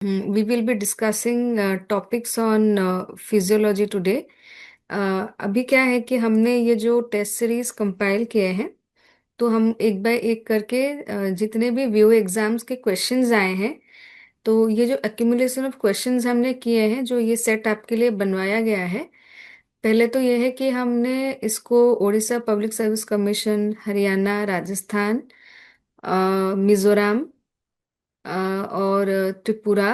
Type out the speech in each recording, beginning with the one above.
We will be discussing topics on physiology today. अभी क्या है कि हमने ये जो टेस्ट सीरीज कंपाइल किए हैं, तो हम एक बाय एक करके जितने भी व्यू एग्जाम्स के क्वेश्चंस आए हैं, तो ये जो एक्यूमुलेशन ऑफ क्वेश्चंस हमने किए हैं, जो ये सेट आपके लिए बनवाया गया है। पहले तो ये है कि हमने इसको Orissa public service commission, Haryana, Rajasthan, Mizoram और त्रिपुरा,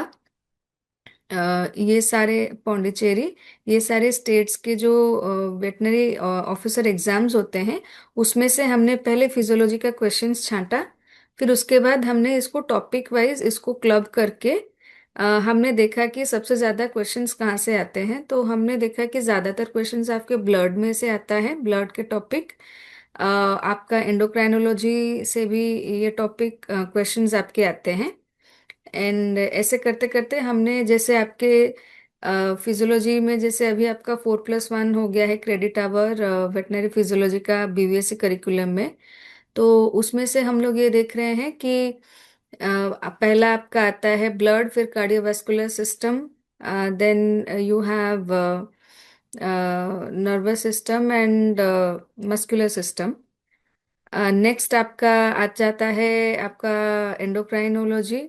ये सारे, पौंडीचेरी, ये सारे स्टेट्स के जो वेटनरी ऑफिसर एग्जाम्स होते हैं, उसमें से हमने पहले फिजियोलॉजी का क्वेश्चंस छांटा। फिर उसके बाद हमने इसको टॉपिक वाइज इसको क्लब करके हमने देखा कि सबसे ज़्यादा क्वेश्चंस कहाँ से आते हैं। तो हमने देखा कि ज़्यादातर क्वेश्चंस आपके ब्लड में से आता है, ब्लड के टॉपिक। आपका एंडोक्राइनोलॉजी से भी ये टॉपिक क्वेश्चंस आपके आते हैं। एंड ऐसे करते करते हमने, जैसे आपके फिजियोलॉजी में, जैसे अभी आपका 4+1 हो गया है क्रेडिट आवर वेटनरी फिजियोलॉजी का बीवीएससी करिकुलम में। तो उसमें से हम लोग ये देख रहे हैं कि पहला आपका आता है ब्लड, फिर cardiovascular system, then you have nervous system and muscular system. Next आपका आ जाता है आपका endocrinology,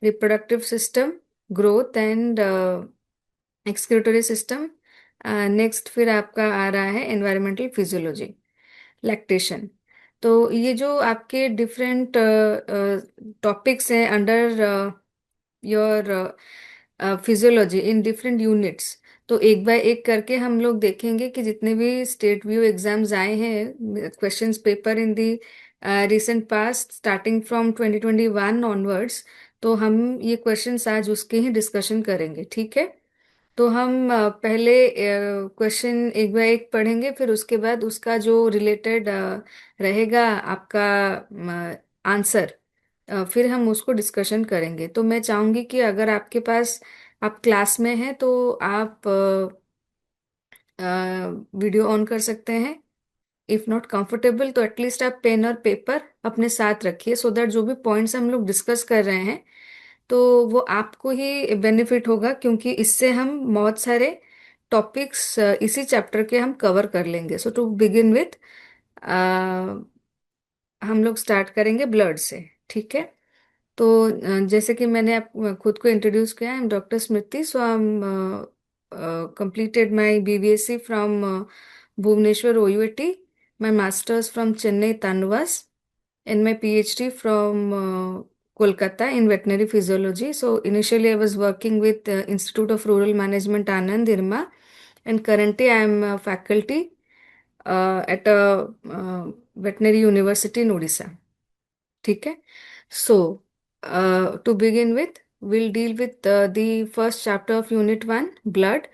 reproductive system, growth and excretory system. Next फिर आपका आ रहा है एनवायरमेंटल फिजियोलॉजी, लैक्टेशन। तो ये जो आपके डिफरेंट टॉपिक्स हैं under your physiology in different units, तो एक बाय एक करके हम लोग देखेंगे कि जितने भी स्टेट व्यू एग्जाम्स आए हैं, questions paper in the recent past starting from 2021 onwards, तो हम ये क्वेश्चंस आज उसके ही डिस्कशन करेंगे। ठीक है? तो हम पहले क्वेश्चन एक बाय एक पढ़ेंगे, फिर उसके बाद उसका जो रिलेटेड रहेगा आपका आंसर, फिर हम उसको डिस्कशन करेंगे। तो मैं चाहूंगी कि अगर आपके पास, आप क्लास में हैं, तो आप वीडियो ऑन कर सकते हैं। इफ नॉट कंफर्टेबल तो एटलीस्ट आप पेन और पेपर अपने साथ रखिए, सो दैट जो भी पॉइंट्स हम लोग डिस्कस कर रहे हैं, तो वो आपको ही बेनिफिट होगा, क्योंकि इससे हम बहुत सारे टॉपिक्स इसी चैप्टर के हम कवर कर लेंगे। सो टू बिगिन विथ, हम लोग स्टार्ट करेंगे ब्लड से। ठीक है? तो जैसे कि मैंने आप खुद को इंट्रोड्यूस किया, I am doctor Smriti. So I am completed my BVSC from Bhubaneswar OUAT, my master's from Chennai Tanvas, and my PhD from Kolkata in veterinary physiology. So initially I was working with Institute of Rural Management Anand IRMA, and currently I am a faculty at a veterinary university in Odisha. ठीक है? So to begin with, we'll deal with the first chapter of Unit 1, blood.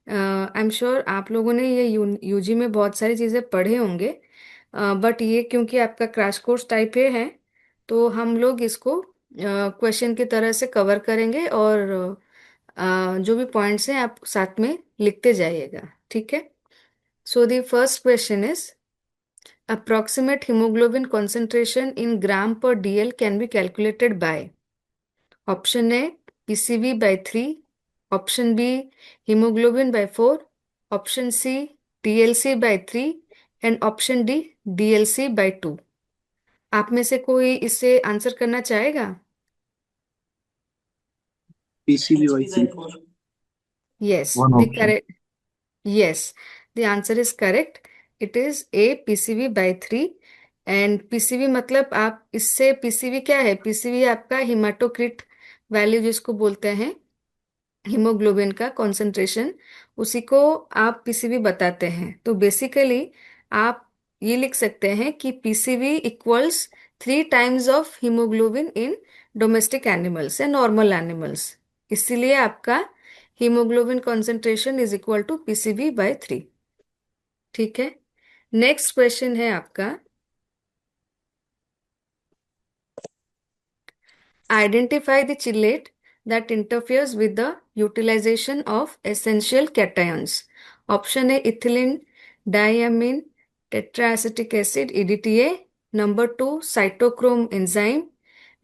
I am sure आप लोगों ने ये UG में बहुत सारी चीज़ें पढ़े होंगे, बट ये क्योंकि आपका क्रैश कोर्स टाइप है, तो हम लोग इसको क्वेश्चन की तरह से कवर करेंगे, और जो भी पॉइंट्स हैं आप साथ में लिखते जाइएगा। ठीक है? So the first question is, approximate haemoglobin concentration in gram per DL can be calculated by. Option A PCV/3, option B hemoglobin/4, option C TLC/3 and option D DLC/2। आप में से कोई इसे आंसर करना चाहेगा? PCB/3. Yes, One the option. Correct, yes, the answer is correct. It is a PCV/3। And PCV मतलब, आप इससे, पीसीवी क्या है? पीसीवी आपका हिमाटोक्रिट वैल्यू जिसको बोलते हैं, हीमोग्लोबिन का कॉन्सेंट्रेशन, उसी को आप पीसीवी बताते हैं। तो बेसिकली आप ये लिख सकते हैं कि PCV equals 3 times of haemoglobin in domestic animals या नॉर्मल एनिमल्स। इसीलिए आपका haemoglobin concentration is equal to PCV/3। ठीक है? नेक्स्ट क्वेश्चन है आपका, identify the chelate that interferes with the utilization of essential cations. Option A ethylene diamine tetraacetic acid EDTA. Number 2 cytochrome enzyme.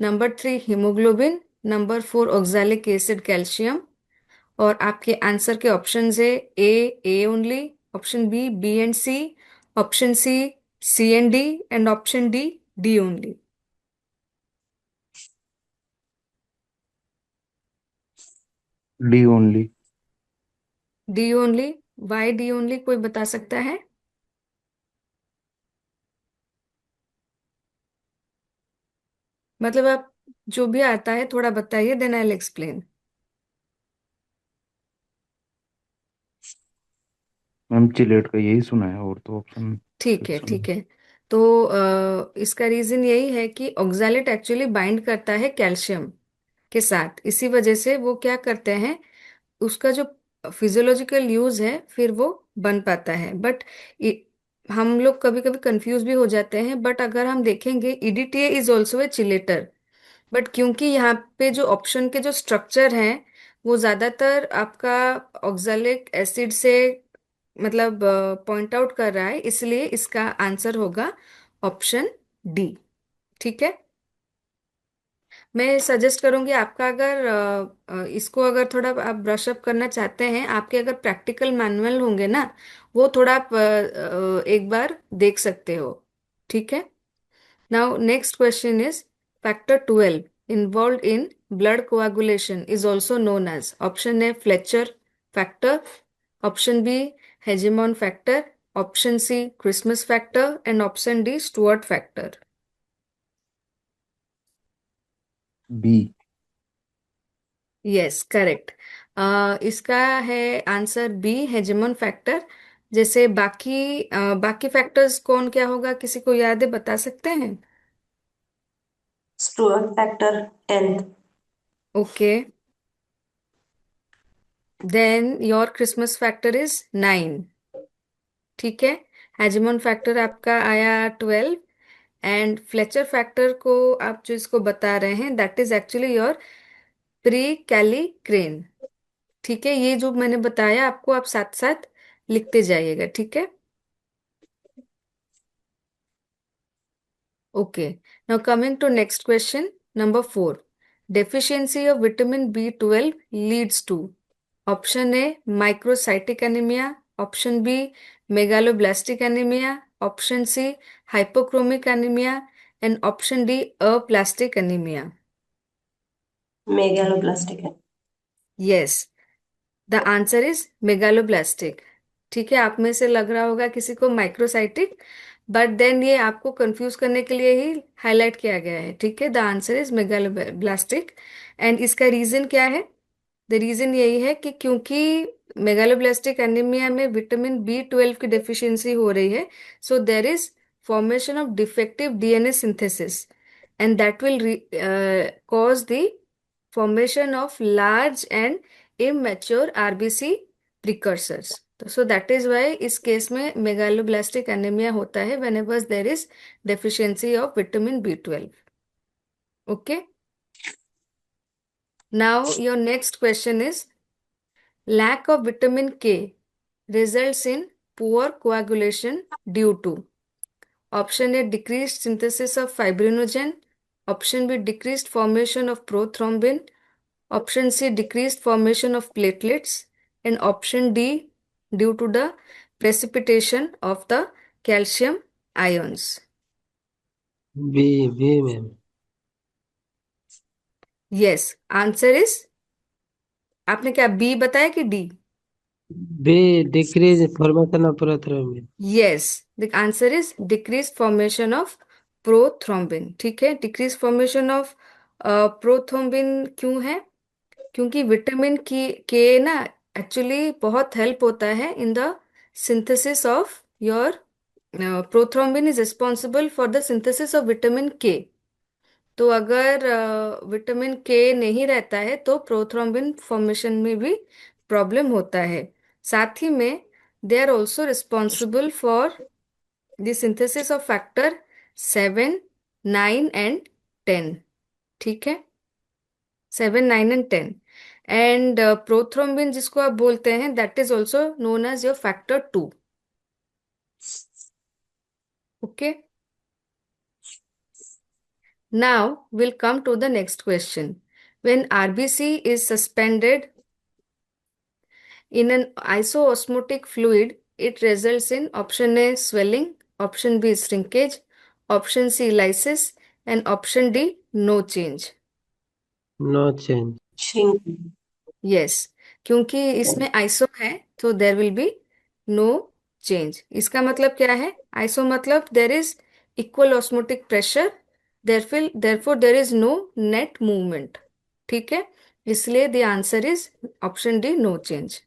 Number 3 hemoglobin. Number 4 oxalic acid calcium. और आपके answer के options है A only, option B and C, option C and D, and option D only. D only. D only? Why D only, कोई बता सकता है? मतलब आप जो भी आता है थोड़ा बताइए, then I will explain. Ma'am chelate का यही सुना है, और तो ऑप्शन ठीक कुछ है, सुना। ठीक है। तो इसका रीजन यही है कि ऑक्सैलेट एक्चुअली बाइंड करता है कैल्शियम के साथ, इसी वजह से वो क्या करते हैं, उसका जो फिजियोलॉजिकल यूज है फिर वो बन पाता है। बट हम लोग कभी कभी कंफ्यूज भी हो जाते हैं, बट अगर हम देखेंगे EDTA is also a चिलेटर। But क्योंकि यहाँ पे जो ऑप्शन के जो स्ट्रक्चर हैं वो ज्यादातर आपका ऑक्सैलिक एसिड से मतलब पॉइंट आउट कर रहा है, इसलिए इसका आंसर होगा ऑप्शन डी। ठीक है। मैं सजेस्ट करूंगी आपका, अगर इसको अगर थोड़ा आप ब्रश अप करना चाहते हैं, आपके अगर प्रैक्टिकल मैनुअल होंगे ना, वो थोड़ा आप एक बार देख सकते हो। ठीक है। Now next question is factor 12 involve in blood coagulation is also known as, option A Fletcher factor, option B Hageman factor, option C Christmas factor, and option D Stuart factor. B. Yes, correct. इसका है answer B, Hageman factor. जैसे बाकी factors कौन क्या होगा, किसी को याद है, बता सकते हैं? Stuart factor 10th। Okay, then your Christmas factor is 9। ठीक है। हेजेमॉन फैक्टर आपका आया 12। एंड फ्लेचर फैक्टर को आप जो इसको बता रहे हैं, that is actually your pre kallikrein. ठीक है, ये जो मैंने बताया आपको, आप साथ साथ लिखते जाइएगा। ठीक है। Okay. Now coming to next question, number 4. Deficiency of vitamin B12 leads to, option A microcytic anemia, option B megaloblastic anemia, option C hypochromic anemia, and option D aplastic anemia. Megaloblastic है। Yes, the answer is megaloblastic. ठीक है, आप में से लग रहा होगा किसी को माइक्रोसाइटिक, बट देन ये आपको कंफ्यूज करने के लिए ही हाईलाइट किया गया है। ठीक है, the answer is megaloblastic. And इसका रीजन क्या है? द रीजन यही है कि क्योंकि मेगालोब्लास्टिक एनीमिया में विटामिन B12 की डेफिशिएंसी हो रही है, so there is formation of defective DNA synthesis, and that will cause the formation of large and immature RBC precursors. So that is why इस केस में मेगालोब्लास्टिक एनीमिया होता है whenever there is deficiency of vitamin B12. Okay. Now your next question is, lack of vitamin K results in poor coagulation due to, option A decreased synthesis of fibrinogen, option B decreased formation of prothrombin, option C decreased formation of platelets, and option D due to the precipitation of the calcium ions. B B ma'am. Yes, answer is, आपने क्या B बताया कि D? B decrease formation of prothrombin. Yes, the answer is decrease formation of prothrombin. ठीक है, decrease formation of prothrombin क्यों है? क्योंकि vitamin की के ना एक्चुअली बहुत हेल्प होता है in the synthesis of your, prothrombin is responsible for the synthesis of vitamin के। तो अगर विटामिन के नहीं रहता है तो प्रोथ्रोम्बिन फॉर्मेशन में भी प्रॉब्लम होता है। साथ ही में they are also responsible for the synthesis of factor 7, 9 and 10। ठीक है, 7, 9 एंड 10। एंड प्रोथ्रोम्बिन जिसको आप बोलते हैं, that is also known as your factor 2। Okay. Now will come to the next question. When RBC is suspended in an isoosmotic fluid, it results in option A swelling, option B shrinkage, option C lysis, and option D no change. No change. Shrink. Yes, क्योंकि इसमें iso है तो there will be no change. इसका मतलब क्या है? Iso मतलब there is equal osmotic pressure, therefore there is no net movement. ठीक है, इसलिए the answer is option D no change.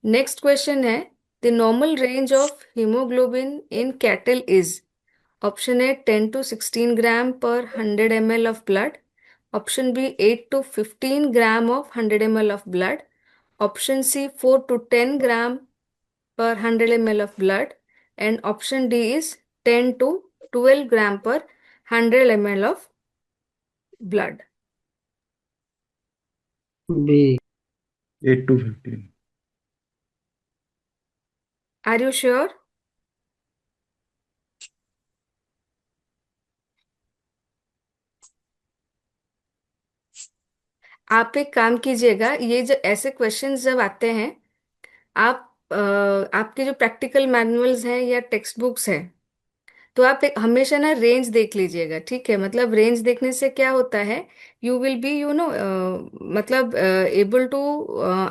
Next question है, the normal range of haemoglobin in cattle is option A 10 to 16 gram per 100 ml of blood, option B 8 to 15 gram of 100 ml of blood, option C 4 to 10 gram per 100 ml of blood, and option D is 10 to 12 gram per 100 ml of blood. B. 8 to 15. Are you sure? आप एक काम कीजिएगा, ये जो ऐसे questions जब आते हैं, आप आपके जो प्रैक्टिकल मैनुअल्स हैं या टेक्स्ट बुक्स हैं, तो आप हमेशा ना रेंज देख लीजिएगा। ठीक है, मतलब रेंज देखने से क्या होता है, यू विल बी मतलब एबल टू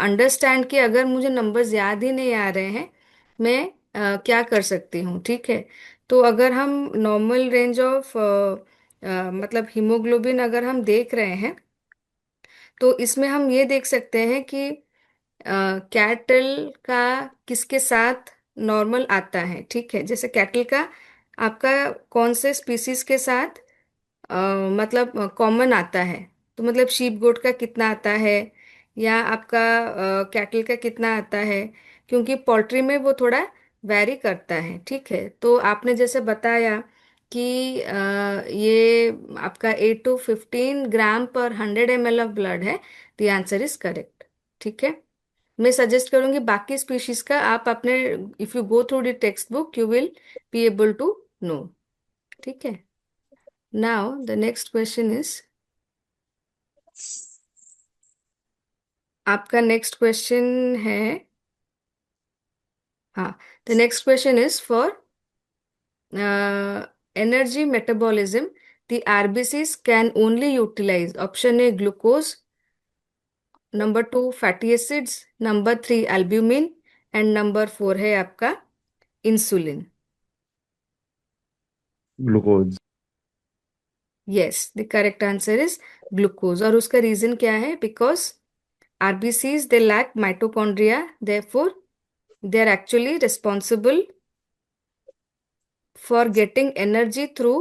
अंडरस्टैंड कि अगर मुझे नंबर्स याद ही नहीं आ रहे हैं, मैं क्या कर सकती हूँ। ठीक है, तो अगर हम नॉर्मल रेंज ऑफ मतलब हीमोग्लोबिन अगर हम देख रहे हैं, तो इसमें हम ये देख सकते हैं कि कैटल का किसके साथ नॉर्मल आता है। ठीक है, जैसे कैटल का आपका कौन से स्पीसीज के साथ अ, मतलब कॉमन आता है, तो मतलब शीप गोट का कितना आता है, या आपका कैटल का कितना आता है, क्योंकि पोल्ट्री में वो थोड़ा वैरी करता है। ठीक है, तो आपने जैसे बताया कि ये आपका 8 to 15 gram per 100 ml of blood है, द आंसर इज करेक्ट। ठीक है, मैं सजेस्ट करूंगी बाकी स्पीशीज का आप अपने, if you go through the textbook you will be able to know. ठीक है, now the next question is, आपका नेक्स्ट क्वेश्चन है, हाँ, the next question is for energy metabolism the RBCs can only utilise option A glucose, number 2 fatty acids, number 3 albumin, and number 4 है आपका insulin. Glucose. Yes, the correct answer is glucose. और उसका reason क्या है? Because RBCs they lack mitochondria, therefore they are actually responsible for getting energy through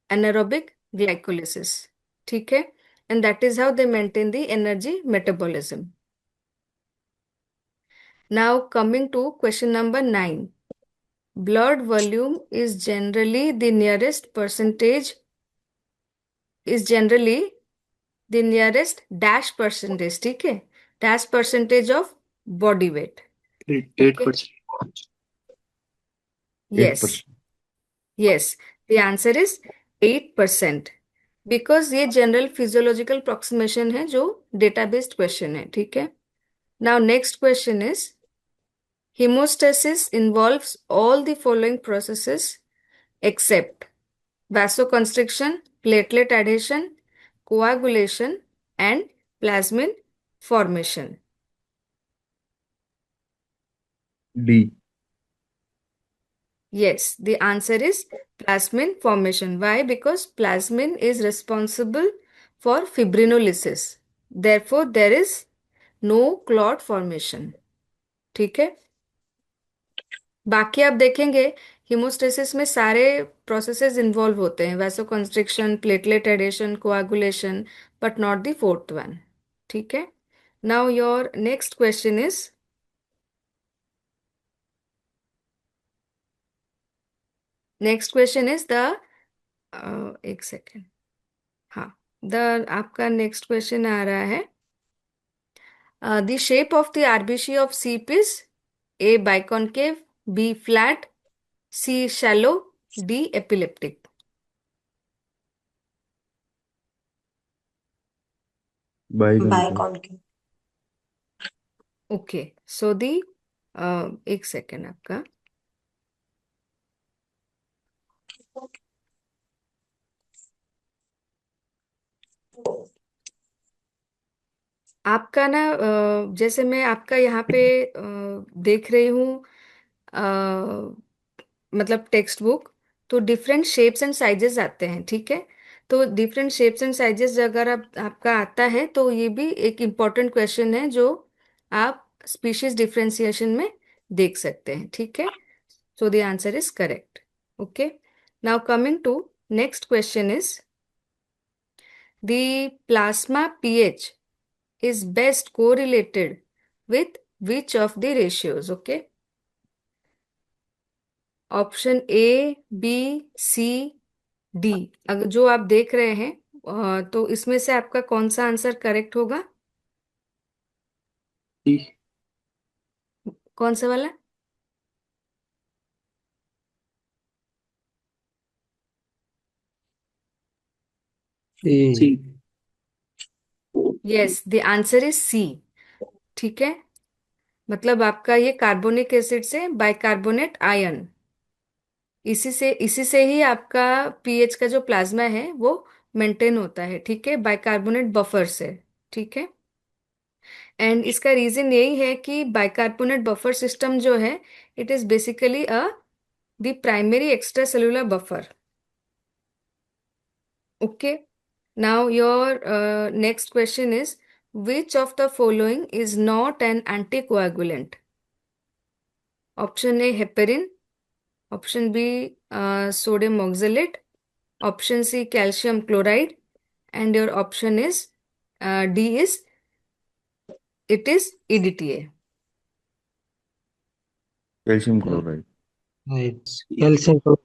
anaerobic glycolysis. ठीक है, and that is how they maintain the energy metabolism. Now coming to question number 9, blood volume is generally the nearest dash percentage, ठीक है, dash percentage of body weight. Eight Okay, percent yes, 8%. yes, the answer is 8%, because ये general physiological approximation है जो data based question है। ठीक है, now next question is, hemostasis involves all the following processes except vasoconstriction, platelet adhesion, coagulation, and plasmin formation. D. Yes, the answer is plasmin formation. Why? Because plasmin is responsible for fibrinolysis. Therefore, there is no clot formation. ठीक है, बाकी आप देखेंगे haemostasis में सारे processes involve होते हैं, vasoconstriction, platelet adhesion, coagulation, but not the fourth one. ठीक है, now your next question is, next question is the, एक सेकेंड, हाँ, द आपका नेक्स्ट क्वेश्चन आ रहा है, the shape of the RBC of sheep is A biconcave, B flat, C shallow, D epileptic. Biconcave. Biconcave. Okay, so the एक second आपका। आपका ना जैसे मैं आपका यहाँ पे देख रही हूँ, मतलब टेक्स्ट बुक, तो डिफरेंट शेप्स एंड साइजेस आते हैं, ठीक है। तो डिफरेंट शेप्स एंड साइजेस अगर आपका आता है तो ये भी एक इम्पॉर्टेंट क्वेश्चन है जो आप स्पीशीज डिफरेंशिएशन में देख सकते हैं, ठीक है। So the answer is correct. Okay, now coming to next question is the plasma pH is best correlated with which of the ratios? Okay, option A, B, C, D. अगर जो आप देख रहे हैं तो इसमें से आपका कौन सा आंसर करेक्ट होगा? सी। कौन सा वाला? C. Yes, the answer is C, ठीक है। मतलब आपका ये कार्बोनिक एसिड से बाइकार्बोनेट आयन, इसी से ही आपका पीएच का जो प्लाज्मा है वो मेंटेन होता है, ठीक है, बाइकार्बोनेट बफर से, ठीक है। एंड इसका रीजन यही है कि बाइकार्बोनेट बफर सिस्टम जो है, it is basically a the primary extracellular buffer. Okay, now your next question is which of the following is not an anticoagulant? Option A heparin, option B sodium oxalate, option C calcium chloride, and your option is D is it is EDTA. Calcium chloride. Right. Calcium.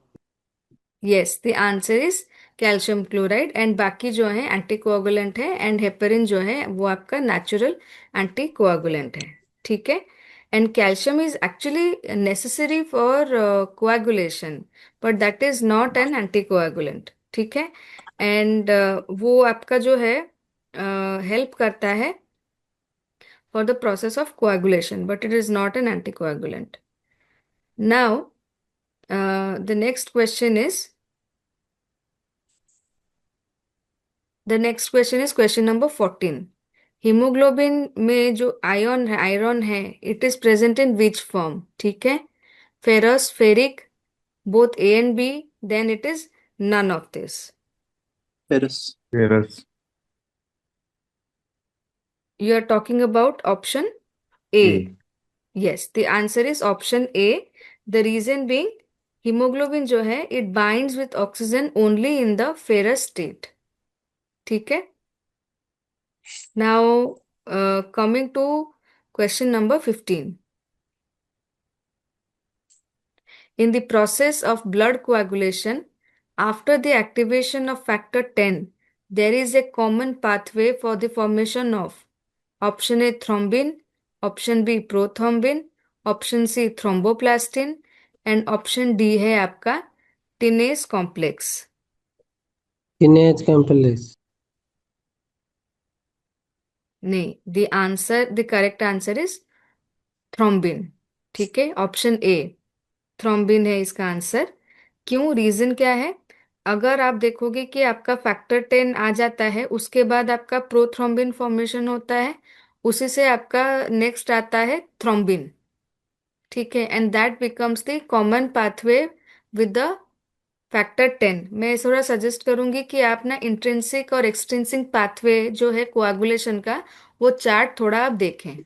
Yes, the answer is calcium chloride. And बाकी जो है anticoagulant है, and heparin जो है वो आपका natural anticoagulant है, ठीक है। And calcium is actually necessary for coagulation, but that is not an anticoagulant, ठीक है। एंड वो आपका जो है हेल्प करता है for the process of coagulation, but it is not an anticoagulant. Now the next question is question number 14। Haemoglobin में जो आयरन है, it is present in which form, ठीक है। Ferrous, ferric, both A and B, then it is none of this. Ferrous. Ferrous. You are talking about option A. A. Yes, the answer is option A. The reason being, haemoglobin जो है it binds with oxygen only in the ferrous state, ठीक है। Now coming to question number 15। In the process of blood coagulation, after the activation of factor 10, there is a common pathway for the formation of option A thrombin, option B prothrombin, option C thromboplastin, and option D है आपका टिनेस complex. Kinase complex. नहीं, the correct answer is thrombin, ठीक है। Option A thrombin है इसका answer. क्यों, reason क्या है? अगर आप देखोगे कि आपका फैक्टर 10 आ जाता है, उसके बाद आपका प्रोथ्रोम्बिन फॉर्मेशन होता है, उसी से आपका नेक्स्ट आता है थ्रोम्बिन, ठीक है। And that becomes the common pathway with the factor 10। मैं थोड़ा सजेस्ट करूंगी कि आप ना इंट्रिंसिक और एक्सट्रिंसिक पाथवे जो है कोआगुलेशन का, वो चार्ट थोड़ा आप देखें।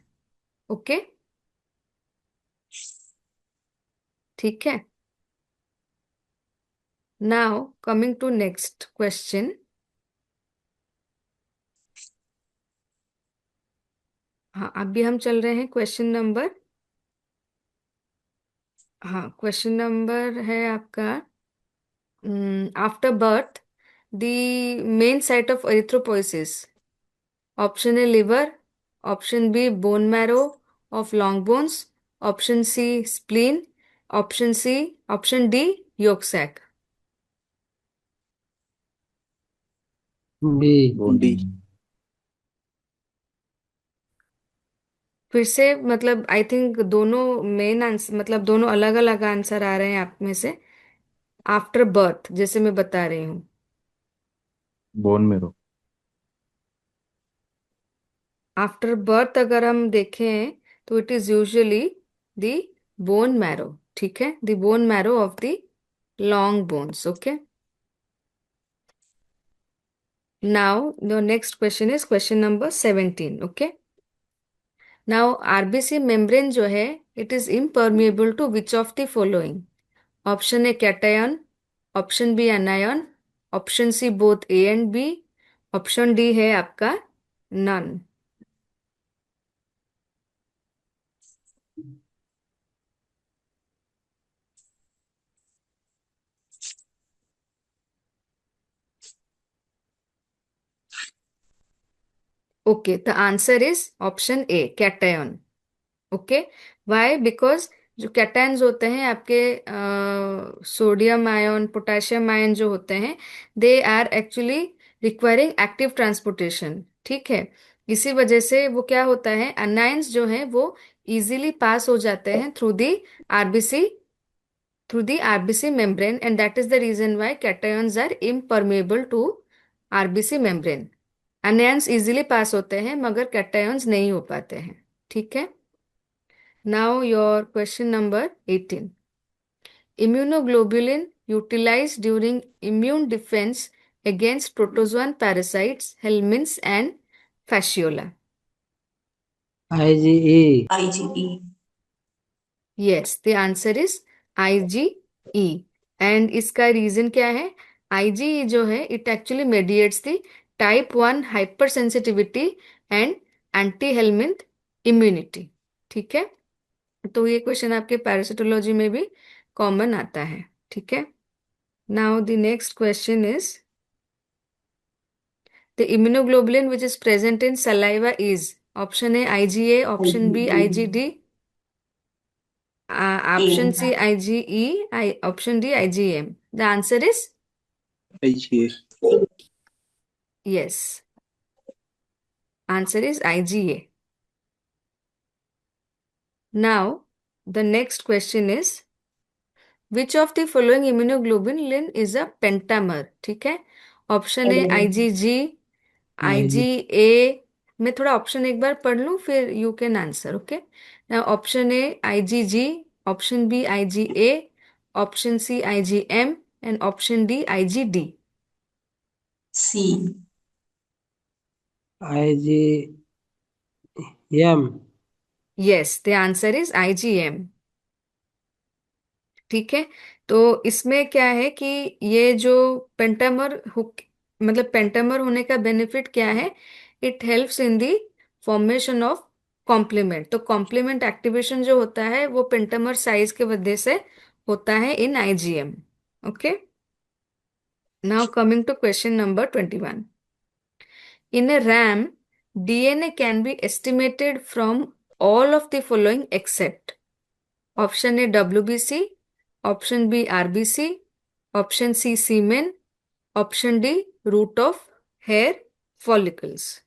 ओके, ठीक है। Now coming to next question. हाँ, अभी हम चल रहे हैं क्वेश्चन नंबर, हाँ क्वेश्चन नंबर है आपका after birth the main site of erythropoiesis. Option A liver, option B bone marrow of long bones, option C spleen, option D yolk sac. B. Bone. D. फिर से मतलब I think दोनों main answer मतलब दोनों अलग अलग answer आ रहे हैं आप में से। आफ्टर बर्थ जैसे मैं बता रही हूँ। Bone marrow. आफ्टर बर्थ अगर हम देखें तो it is usually the bone marrow. ठीक है, the bone marrow of the long bones. Okay, now the next question is question number 17। Okay, now RBC membrane जो है it is impermeable to which of the following. Option A cation, option B anion, option C both A and B, option D है आपका none. Okay, the answer is option A cation. Okay, why? Because जो cations होते हैं आपके sodium ion potassium ion जो होते हैं they are actually requiring active transportation. ठीक है, इसी वजह से वो क्या होता है अनायंस जो है वो इजीली पास हो जाते हैं RBC through the RBC membrane and that is the reason why cations are impermeable to RBC membrane. Anions easily pass होते हैं मगर कैटायंस नहीं हो पाते हैं। ठीक है, now your question number 18. Immunoglobulin utilized during immune defense against protozoan parasites, helminths and fasciola. IgE. IgE. Yes, the answer is IgE. And इसका रीजन क्या है? IgE जो है it actually mediates the type 1 hypersensitivity and anti-helminth immunity. ठीक है, तो ये question आपके पैरासिटोलॉजी में भी कॉमन आता है। ठीक है, now the next question is the immunoglobulin which is present in saliva is. Option A IgA, option B IgE. IgD, option C IgE, option D IgM. The answer is IgA. Yes, answer is IgA. Now the next question is which of the following immunoglobulin is a pentamer. ठीक है, option A IgG, IG. IgA. मैं थोड़ा option एक बार पढ़ लूं फिर you can answer. Okay, option A IgG, option B IgA, option C IgM and option D IgD. C. IgM. Yes, the answer is IgM. ठीक है, तो इसमें क्या है कि ये जो पेंटामर हुक मतलब पेंटामर होने का बेनिफिट क्या है? It helps in the formation of complement. तो कॉम्प्लीमेंट एक्टिवेशन जो होता है वो पेंटामर साइज के वजह से होता है in IgM. Okay, now coming to question number 21। In a ram DNA can be estimated from all of the following except. Option A WBC, option B RBC, option C semen, option D root of hair follicles.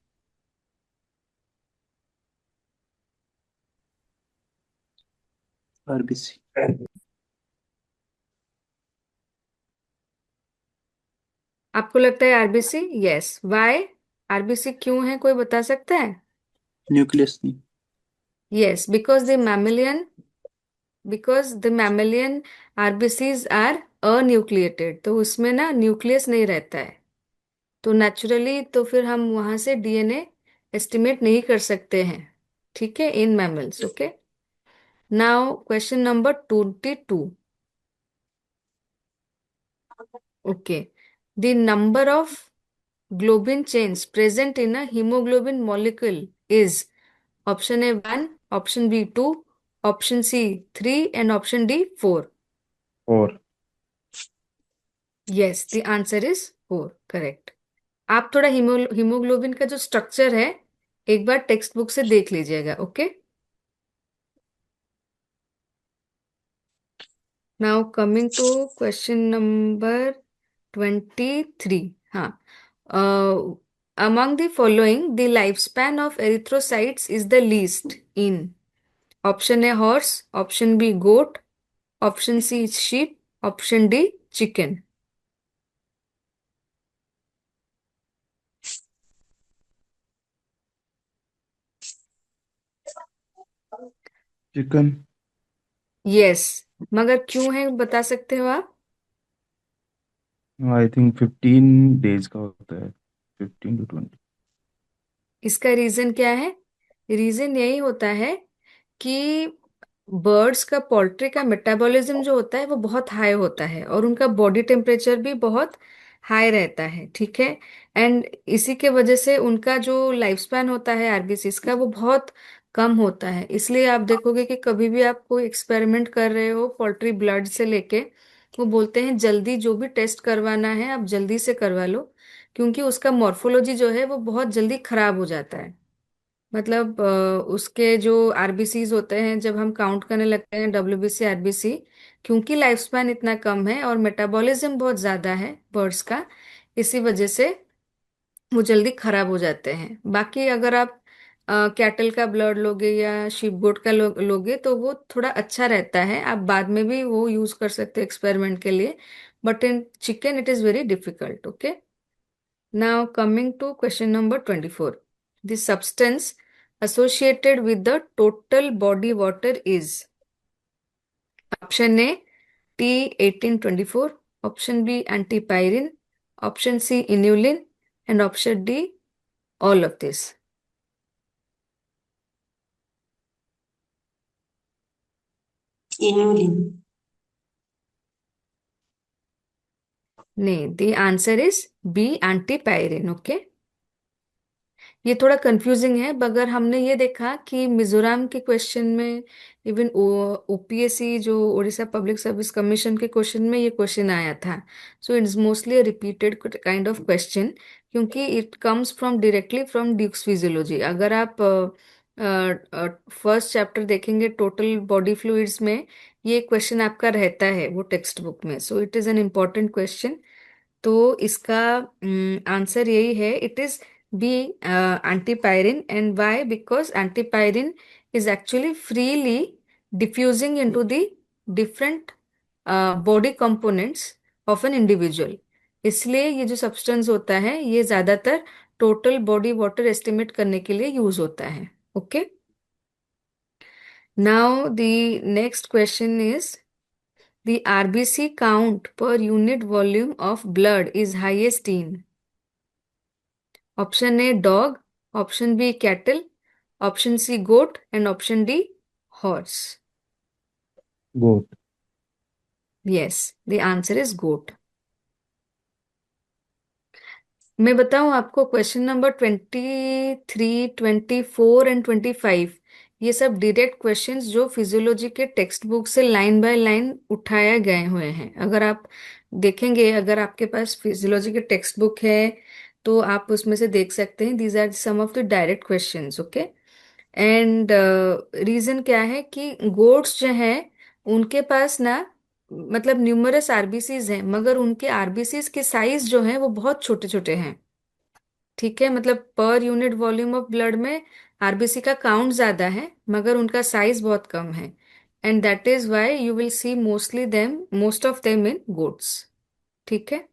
RBC. आपको लगता है RBC? Yes, Y? RBC क्यों है, कोई बता सकता है? Nucleus नहीं. Yes, because the mammalian RBCs are anucleated, तो उसमें ना न्यूक्लियस नहीं रहता है, तो नेचुरली तो फिर हम वहां से डीएनए एस्टिमेट नहीं कर सकते हैं। ठीक है, in mammals. Okay, now question number 22। Okay, the number of globin chains present in a hemoglobin molecule is option A 1, option B 2, option C 3 and option D 4. और Yes, the answer is 4. Correct. आप थोड़ा haemoglobin का जो structure है एक बार text book से देख लीजिएगा। Okay, now coming to question number 23। हाँ, among the following, the lifespan of erythrocytes is the least in option A horse, option B goat, option C sheep, option D chicken. Chicken. Yes, मगर क्यों है बता सकते हो आप? I think 15 days का होता है, 15 to 20। इसका रीजन क्या है? रीजन यही होता है कि बर्ड्स का, पोल्ट्री का मेटाबॉलिज्म जो होता है वो बहुत हाई होता है और उनका बॉडी टेम्परेचर भी बहुत हाई रहता है, ठीक है। एंड इसी के वजह से उनका जो लाइफ स्पैन होता है आरबीसीज का वो बहुत कम होता है। इसलिए आप देखोगे कि कभी भी आप कोई एक्सपेरिमेंट कर रहे हो पोल्ट्री ब्लड से लेके, वो बोलते हैं जल्दी जो भी टेस्ट करवाना है आप जल्दी से करवा लो, क्योंकि उसका मॉर्फोलॉजी जो है वो बहुत जल्दी खराब हो जाता है। मतलब उसके जो आरबीसीज होते हैं जब हम काउंट करने लगते हैं डब्ल्यूबीसी आरबीसी, क्योंकि लाइफ स्पैन इतना कम है और मेटाबॉलिज्म बहुत ज़्यादा है बर्ड्स का, इसी वजह से वो जल्दी खराब हो जाते हैं। बाकी अगर आप कैटल का ब्लड लोगे या शीप गोट का लोगे तो वो थोड़ा अच्छा रहता है, आप बाद में भी वो यूज़ कर सकते हो एक्सपेरिमेंट के लिए। But in chicken it is very difficult. Okay, now coming to question number 24. The substance associated with the total body water is option A T1824, option B antipyrine, option C inulin, and option D all of this. inulin. नहीं, the answer is B antipyrine. Okay. ये थोड़ा confusing है, मगर हमने ये देखा कि मिजोरम के क्वेश्चन में, इवन ओपीएससी जो उड़ीसा पब्लिक सर्विस कमीशन के क्वेश्चन में ये क्वेश्चन आया था। So it's mostly repeated kind of question, क्योंकि it comes from directly from Dukes physiology. अगर आप फर्स्ट चैप्टर देखेंगे टोटल बॉडी फ्लूइड्स में, ये क्वेश्चन आपका रहता है वो टेक्स्ट बुक में। So it is an important question. तो इसका आंसर यही है, it is B antipyrine. And why? Because antipyrine is actually freely diffusing into the different body components of an individual. इसलिए ये जो सब्सटेंस होता है ये ज्यादातर टोटल बॉडी वाटर एस्टिमेट करने के लिए यूज होता है। Okay, now the next question is the RBC count per unit volume of blood is highest in option A dog, option B cattle, option C goat, and option D horse. Goat. Yes, the answer is goat. मैं बताऊं आपको, question number 23, 24 and 25 ये सब direct questions जो physiology के textbook से line by line उठाया गए हुए हैं। अगर आप देखेंगे, अगर आपके पास फिजियोलॉजी के टेक्स्ट बुक है तो आप उसमें से देख सकते हैं, these are some of the direct questions. Okay, and reason क्या है कि गोट्स जो हैं उनके पास ना, मतलब न्यूमरस आरबीसीज हैं, मगर उनके आरबीसीज के साइज जो हैं वो बहुत छोटे छोटे हैं, ठीक है। मतलब per unit volume of blood में आरबीसी का काउंट ज्यादा है मगर उनका साइज बहुत कम है। And that is why you will see most of them in goats, ठीक है।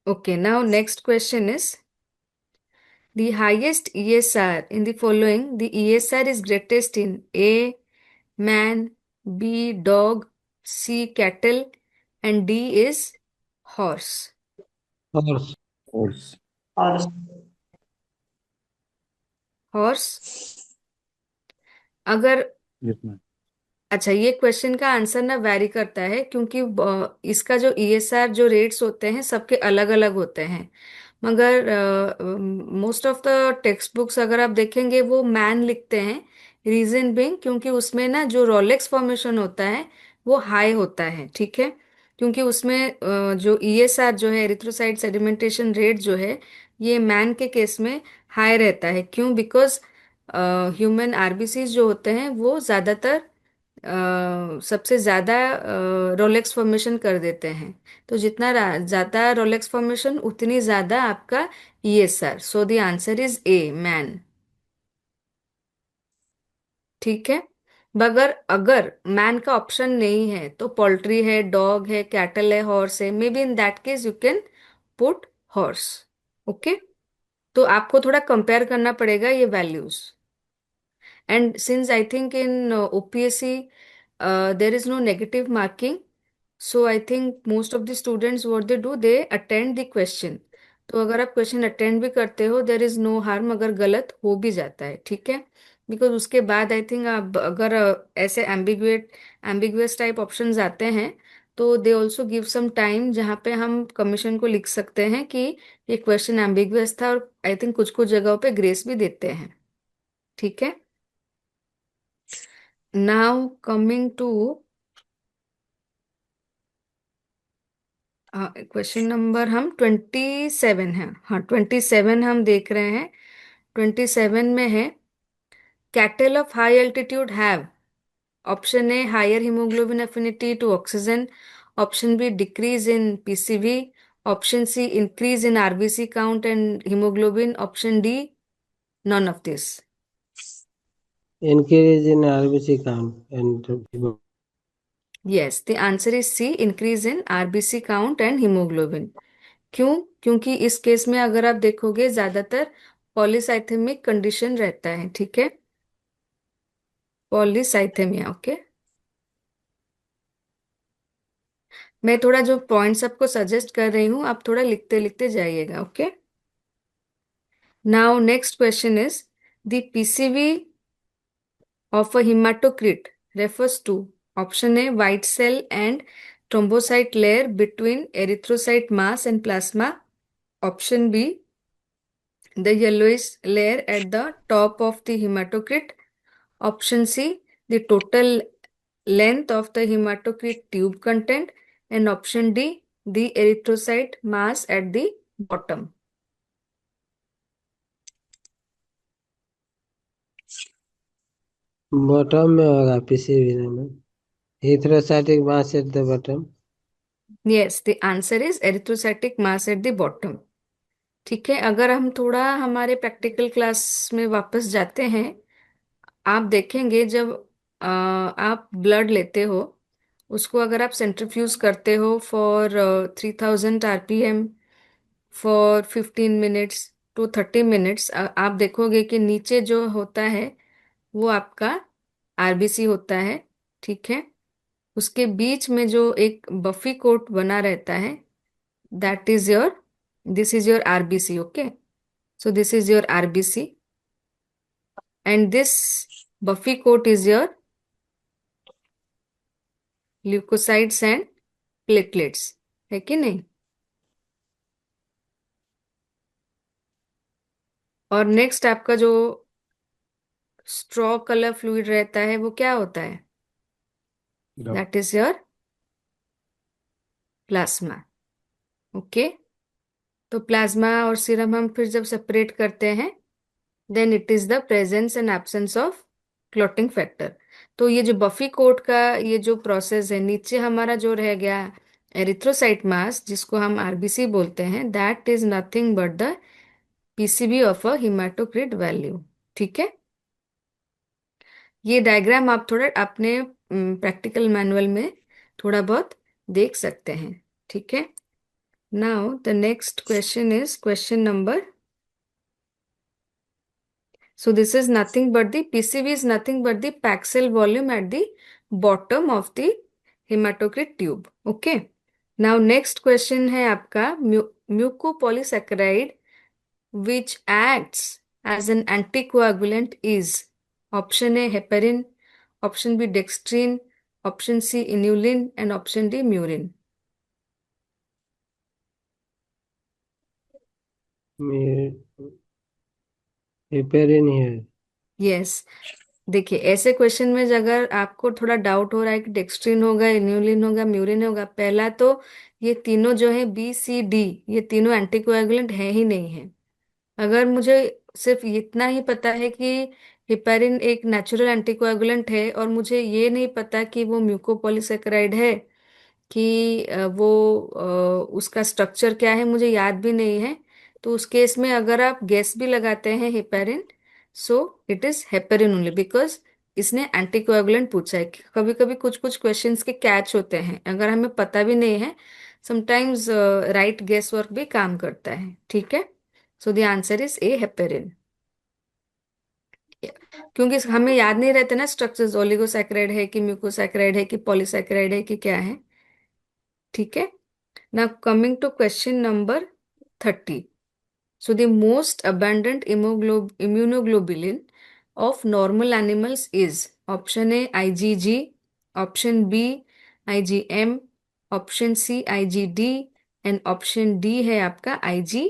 Okay, now next question is the highest ESR in the following. The ESR is greatest in A man, B dog, C cattle, and D is horse. horse, horse। और Horse. अगर yes ma'am. अच्छा, ये question का answer ना vary करता है, क्योंकि इसका जो ईएसआर जो रेट्स होते हैं सबके अलग अलग होते हैं। मगर most of the text books अगर आप देखेंगे वो मैन लिखते हैं। रीजन बिंग, क्योंकि उसमें ना जो रोलेक्स फॉर्मेशन होता है वो हाई होता है, ठीक है। क्योंकि उसमें जो ईएसआर जो है, एरिथ्रोसाइट सेडिमेंटेशन रेट जो है, ये मैन के केस में हाई रहता है। क्यों? बिकॉज ह्यूमन आरबीसीज जो होते हैं वो ज्यादातर सबसे ज्यादा रोलेक्स फॉर्मेशन कर देते हैं। तो जितना ज्यादा रोलेक्स फॉर्मेशन उतनी ज्यादा आपका ESR. So the answer is A, man. ठीक है। मगर अगर मैन का ऑप्शन नहीं है तो पोल्ट्री है, डॉग है, कैटल है, हॉर्स है, may be in that case you can put horse. Okay. तो आपको थोड़ा कंपेयर करना पड़ेगा ये values. And since I think in OPSC there is no negative marking, so I think most of the students what they do, they attend the question. तो अगर आप question attend भी करते हो देर इज नो हार्म, अगर गलत हो भी जाता है, ठीक है। बिकॉज उसके बाद आई थिंक आप अगर ऐसे एम्बिगुअस टाइप ऑप्शंस आते हैं तो they also give some time जहाँ पे हम कमीशन को लिख सकते हैं कि ये क्वेश्चन एम्बिगुअस था, और आई थिंक कुछ कुछ जगहों पे ग्रेस भी देते हैं। ठीक है। Now coming to question number हम 27 है। हाँ, 27 हम देख रहे हैं। 27 में है cattle of high altitude have, option A higher haemoglobin affinity to oxygen, option B decrease in PCV, option C increase in RBC count and haemoglobin, option D none of this. Increase in RBC count and yes, the answer is C, increase in RBC count and haemoglobin. क्यों? क्योंकि इस case में अगर आप देखोगे ज्यादातर पॉलीसाइथेमिक condition रहता है। ठीक है, पॉलीसाइथेमिया। ओके। मैं थोड़ा जो पॉइंट्स आपको सजेस्ट कर रही हूँ आप थोड़ा लिखते लिखते जाइएगा। Okay. Now next question is the PCV of a hematocrit refers to, option A white cell and thrombocyte layer between erythrocyte mass and plasma, option B the yellowish layer at the top of the hematocrit, option C the total length of the hematocrit tube content, and option D the erythrocyte mass at the bottom. bottom में होगा PCV में. Erythrocytic mass at the bottom. Yes, the answer is erythrocytic mass at the bottom. ठीक है। अगर हम थोड़ा हमारे practical class में वापस जाते हैं, आप देखेंगे जब आप ब्लड लेते हो उसको अगर आप सेंट्रीफ्यूज करते हो for 3000 RPM for 15 minutes to 30 minutes, आप देखोगे कि नीचे जो होता है वो आपका आरबीसी होता है। ठीक है। उसके बीच में जो एक बफी कोट बना रहता है, that is your, this is your RBC. Okay. So this is your RBC and this buffy coat is your leukocytes and platelets, है कि नहीं? और नेक्स्ट आपका जो स्ट्रॉ कलर फ्लूइड रहता है वो क्या होता है? Rub. That is your plasma. Okay. तो प्लाज्मा और सीरम हम फिर जब सेपरेट करते हैं then it is the presence and absence of clotting factor. तो ये जो बफी कोट का ये जो प्रोसेस है, नीचे हमारा जो रह गया एरिथ्रोसाइट मास जिसको हम आरबीसी बोलते हैं, that is nothing but the PCB of a haematocrit value. ठीक है। ये डायग्राम आप थोड़ा अपने प्रैक्टिकल मैनुअल में थोड़ा बहुत देख सकते हैं। ठीक है। Now the next question is question number, so this is nothing but the PCV is nothing but the packed cell volume at the bottom of the hematocrit tube. Okay. Now next question है आपका mucopolysaccharide which acts as an anticoagulant is, option A heparin, option B dextrin, option C inulin, and option D murin. Heparin है. Yes. देखिए ऐसे question में अगर आपको थोड़ा doubt हो रहा है कि डेक्स्ट्रिन होगा, इन्यूलिन होगा, म्यूरिन होगा, पहला तो ये तीनों जो है बी सी डी, ये तीनों एंटीकोएगुलेंट है ही नहीं है। अगर मुझे सिर्फ इतना ही पता है कि हेपेरिन एक नेचुरल एंटीकोएगुलेंट है और मुझे ये नहीं पता कि वो म्यूकोपॉलीसेकेराइड है कि उसका स्ट्रक्चर क्या है, मुझे याद भी नहीं है, तो उस केस में अगर आप गैस भी लगाते हैं heparin, so it is heparin only, because इसने एंटीकोएगुलेंट पूछा है। कभी कभी कुछ कुछ क्वेश्चंस के कैच होते हैं, अगर हमें पता भी नहीं है, समटाइम्स राइट गेस वर्क भी काम करता है। ठीक है, so the answer is A, heparin. क्योंकि हमें याद नहीं रहते ना स्ट्रक्चर्स, ओलिगोसैकेराइड है कि म्यूकोसैकेराइड है कि पॉलीसैकेराइड है कि क्या है। ठीक है, now coming to question number 30. So the most abundant immunoglobulin of normal animals is option A IgG, option B IgM, option C IgD and option D है आपका IgE.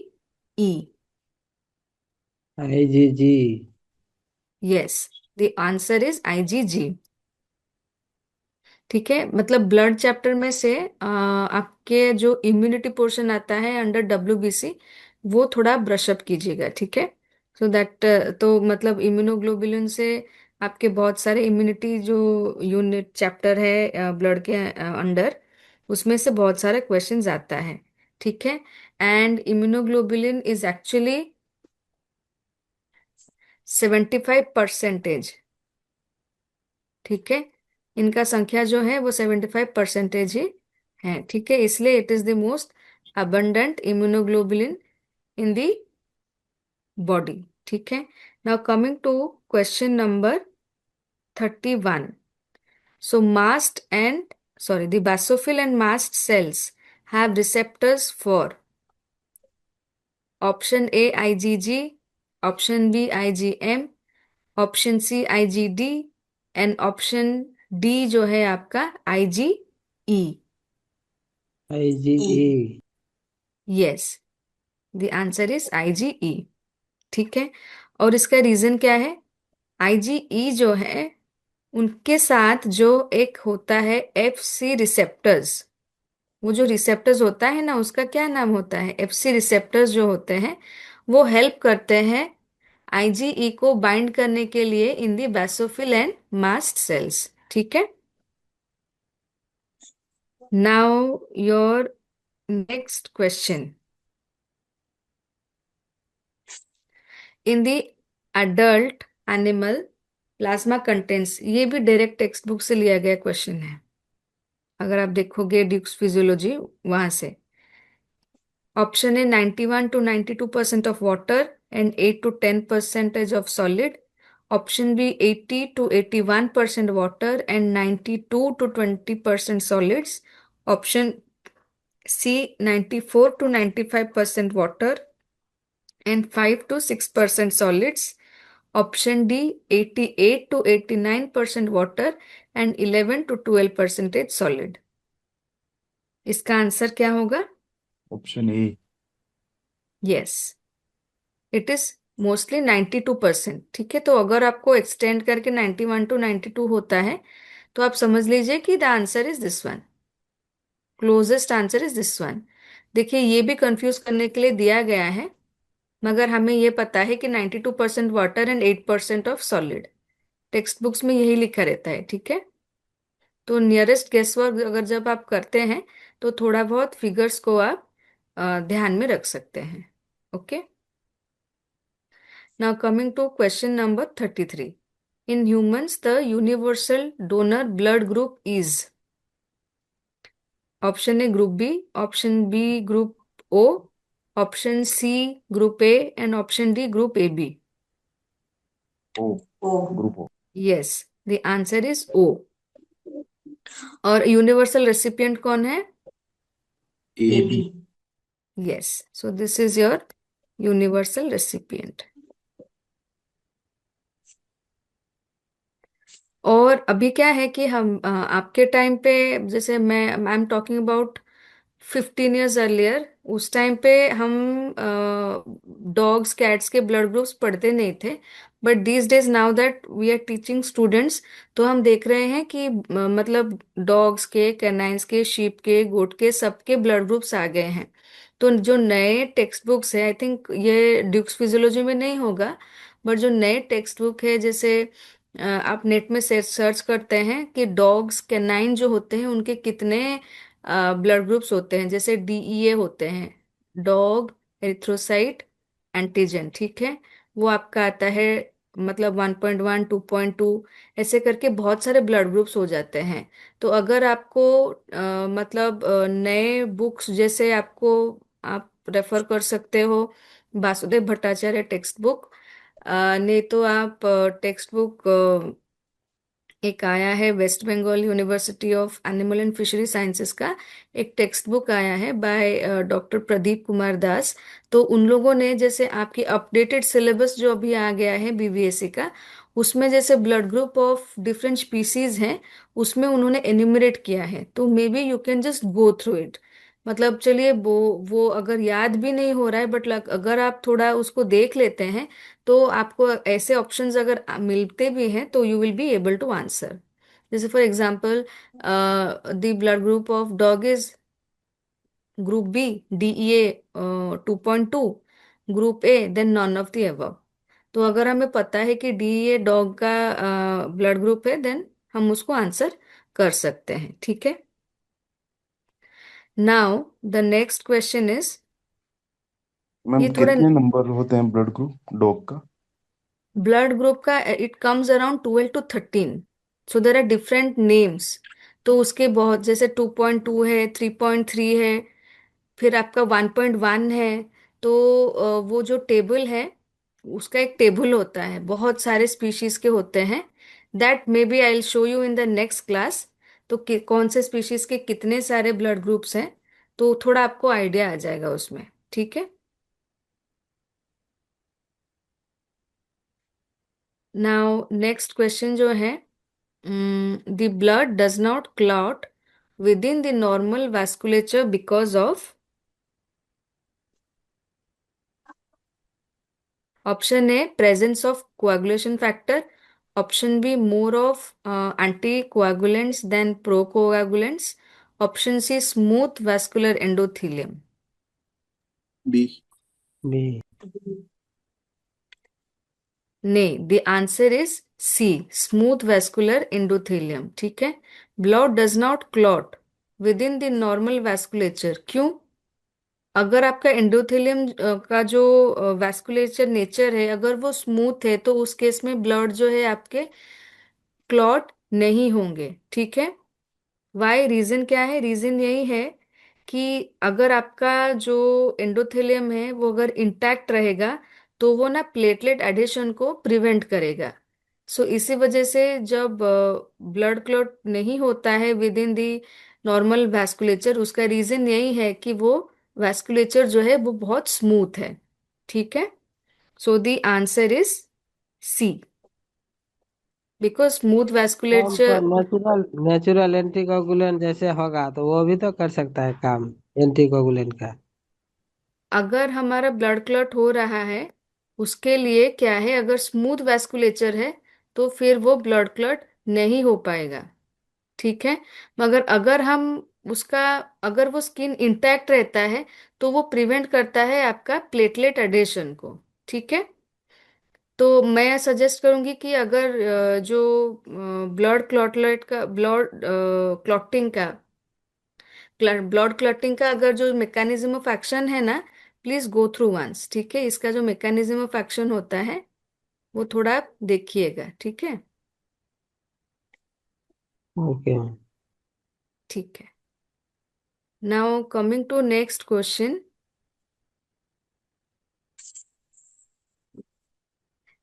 IgG। Yes, the answer is IgG. ठीक है, मतलब blood chapter में से आपके जो immunity portion आता है अंडर WBC, वो थोड़ा ब्रशअप कीजिएगा। ठीक है, सो दैट, तो मतलब इम्यूनोग्लोबुलिन से आपके बहुत सारे इम्यूनिटी जो यूनिट चैप्टर है ब्लड के अंडर, उसमें से बहुत सारे क्वेश्चंस आता है। ठीक है, एंड इम्यूनोग्लोबुलिन इज एक्चुअली 75%। ठीक है, इनका संख्या जो है वो 75% ही है। ठीक है, इसलिए it is the most abundant immunoglobulin in the body. ठीक है, now coming to question number 31. So mast and sorry, the basophil and mast cells have receptors for option A IgG, option B IgM, option C IgD and option D जो है आपका IgE. IgE। Yes, the answer is IgE। ठीक है, और इसका reason क्या है? IgE जो है, उनके साथ जो एक होता है FC रिसेप्टर्स, वो जो रिसेप्टर्स होता है ना, उसका क्या नाम होता है? FC रिसेप्टर्स जो होते हैं, वो हेल्प करते हैं IgE को बाइंड करने के लिए इन दी बेसोफिल एंड मास्ट सेल्स। ठीक है, now your next question. In the adult animal plasma contents, ये भी डायरेक्ट टेक्स्ट बुक से लिया गया क्वेश्चन है, अगर आप देखोगे ड्यूक्स फिजियोलॉजी वहां से। Option A 91 to 92% of water and 8 to 10% of solid. Option B 80 to 81% water and 92 to 20% solids. Option C 94 to 95% water and 5 to 6% solids. Option D 88 to 89% water and 11 to 12% solid. इसका answer क्या होगा? Option A. Yes, it is mostly 92%। ठीक है, तो अगर आपको extend करके 91 to 92 होता है, तो आप समझ लीजिए कि the answer is this one, closest answer is this one. देखिए, ये भी कंफ्यूज करने के लिए दिया गया है, मगर हमें ये पता है कि 92% water and 8% of solid, text books में यही लिखा रहता है। ठीक है, तो नियरेस्ट गेस वर्क अगर जब आप करते हैं, तो थोड़ा बहुत फिगर्स को आप ध्यान में रख सकते हैं। Okay, now coming to question number 33. In humans, the universal donor blood group is option A group B, option B group O, option C group A and option D group AB. O, O. Group O. Yes, the answer is O. और universal recipient कौन है? A B. AB. Yes, so this is your universal recipient. और अभी क्या है कि हम आपके टाइम पे, जैसे मैं I am talking about 15 years earlier, उस टाइम पे हम डॉग्स कैट्स के ब्लड ग्रुप्स पढ़ते नहीं थे, but these days now that we are teaching students, तो हम देख रहे हैं कि मतलब डॉग्स के, कैनाइंस के, शीप के, गोट के, सबके ब्लड ग्रुप्स आ गए हैं। तो जो नए टेक्स्ट बुक्स है, आई थिंक ये ड्यूक्स फिजियोलॉजी में नहीं होगा, बट जो नए टेक्स्ट बुक है, जैसे आप नेट में सर्च करते हैं कि डॉग्स कैनाइन जो होते हैं उनके कितने ब्लड ग्रुप्स होते हैं, जैसे डीईए होते हैं, डॉग एरिथ्रोसाइट एंटीजन, ठीक है। वो आपका आता है मतलब 1.1 2.2 ऐसे करके बहुत सारे ब्लड ग्रुप्स हो जाते हैं। तो अगर आपको मतलब नए बुक्स जैसे आपको, आप रेफर कर सकते हो वासुदेव भट्टाचार्य टेक्स्ट बुक, नहीं तो आप टेक्स्ट बुक एक आया है West Bengal University of Animal and Fishery Sciences का, एक टेक्स्ट बुक आया है बाय डॉक्टर प्रदीप कुमार दास। तो उन लोगों ने जैसे आपकी अपडेटेड सिलेबस जो अभी आ गया है बीबीएससी का, उसमें जैसे blood group of different species हैं, उसमें उन्होंने एन्यूमरेट किया है। तो may be you can just go through it. मतलब चलिए, वो अगर याद भी नहीं हो रहा है, बट अगर आप थोड़ा उसको देख लेते हैं, तो आपको ऐसे ऑप्शंस अगर मिलते भी हैं तो you will be able to answer. जैसे for example, the blood group of dog is group B, DEA 2.2, group A then none of the above. तो अगर हमें पता है कि डीईए डॉग का ब्लड ग्रुप है, देन हम उसको आंसर कर सकते हैं, ठीक है। Now the next question is, ma'am ये थोड़ा, कितने नंबर होते हैं ब्लड ग्रुप डॉग का? ब्लड ग्रुप का it comes around 12 to 13, so there are different names. तो उसके बहुत, जैसे 2.2 है, 3.3 है, फिर आपका 1.1 है। तो वो जो टेबल है, उसका एक टेबल होता है, बहुत सारे स्पीशीज के होते हैं। That may be I will show you in the next class. तो कौन से स्पीशीज के कितने सारे ब्लड ग्रुप्स हैं, तो थोड़ा आपको आइडिया आ जाएगा उसमें, ठीक है। नाउ नेक्स्ट क्वेश्चन जो है, the blood does not clot within the normal vasculature because of, option A presence of coagulation factor, option B more of anticoagulants than procoagulants, option C smooth vascular endothelium। B. B. नहीं, the answer is C, smooth vascular endothelium, ठीक है। Blood does not clot within the normal vasculature, क्यों? अगर आपका endothelium का जो vasculature nature है, अगर वो स्मूथ है, तो उस केस में ब्लड जो है आपके क्लॉट नहीं होंगे, ठीक है। वाई, रीजन क्या है? रीजन यही है कि अगर आपका जो एंडोथेलियम है वो अगर इंटैक्ट रहेगा, तो वो ना प्लेटलेट एडिशन को प्रिवेंट करेगा। सो इसी वजह से जब ब्लड क्लॉट नहीं होता है with in the normal vasculature, उसका रीजन यही है कि वो वैस्कुलेचर जो है वो बहुत स्मूथ है, ठीक है। So the answer is C, because smooth काम पर वैस्कुलेचर। नेचुरल नेचुरल एंटीकोगुलेंट जैसे होगा तो वो भी तो कर सकता है काम एंटीकोगुलेंट का। अगर हमारा ब्लड क्लॉट हो रहा है, उसके लिए क्या है, अगर स्मूथ वैस्कुलेचर है, तो फिर वो ब्लड क्लॉट नहीं हो पाएगा, ठीक है। मगर अगर हम उसका, अगर वो स्किन इंटैक्ट रहता है, तो वो प्रिवेंट करता है आपका प्लेटलेट एडिशन को, ठीक है। तो मैं सजेस्ट करूंगी कि अगर जो ब्लड क्लॉटलेट का, ब्लड क्लॉटिंग का अगर जो मैकेनिज्म ऑफ एक्शन है ना, प्लीज गो थ्रू वंस, ठीक है। इसका जो मैकेनिज्म ऑफ एक्शन होता है वो थोड़ा आप देखिएगा, ठीक है। ओके। ठीक है। Now coming to next question,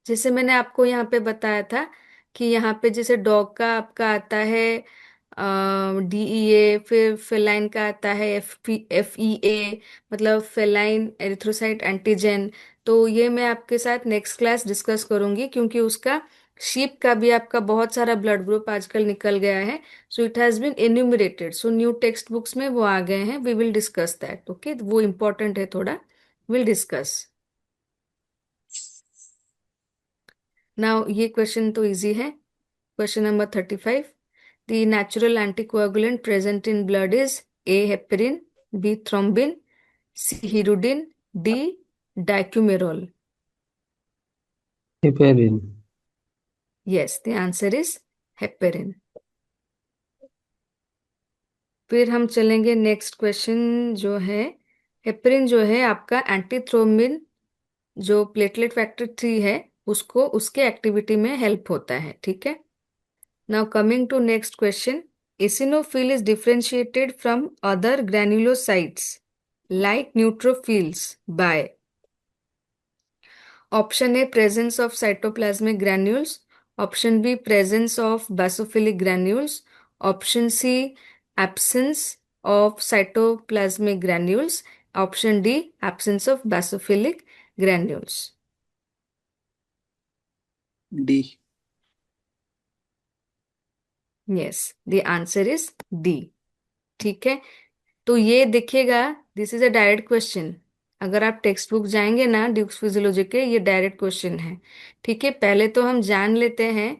जैसे मैंने आपको यहाँ पे बताया था कि यहाँ पे जैसे डॉग का आपका आता है डीईए, फिर फेलाइन का आता है एफईए, मतलब फेलाइन एरिथ्रोसाइट एंटीजन। तो ये मैं आपके साथ नेक्स्ट क्लास डिस्कस करूंगी, क्योंकि उसका शीप का भी आपका बहुत सारा ब्लड ग्रुप आजकल निकल गया है। So it has been enumerated, so new textbooks में वो आ गए हैं, we will discuss that, okay. वो इम्पोर्टेंट है थोड़ा, विल डिस्कस। नाउ ये क्वेश्चन तो इजी है। Question number 35, the natural anticoagulant present in blood is A heparin, B thrombin, C hirudin, D dicoumarol. Heparin. Yes, the answer is heparin. फिर हम चलेंगे नेक्स्ट क्वेश्चन जो है, हेपेरिन जो है आपका एंटीथ्रोम्बिन, जो प्लेटलेट फैक्टर 3 है, उसको उसके एक्टिविटी में हेल्प होता है, ठीक है। Now coming to next question, eosinophil is differentiated from other granulocytes like neutrophils by option A presence of cytoplasmic granules, option B presence of basophilic granules, option C absence of cytoplasmic granules, option D absence of basophilic granules. D. Yes, the answer is D. ठीक है, तो ये देखिएगा, this is a direct question. अगर आप text book जाएंगे ना dukes physiology के, ये डायरेक्ट क्वेश्चन है। ठीक है, पहले तो हम जान लेते हैं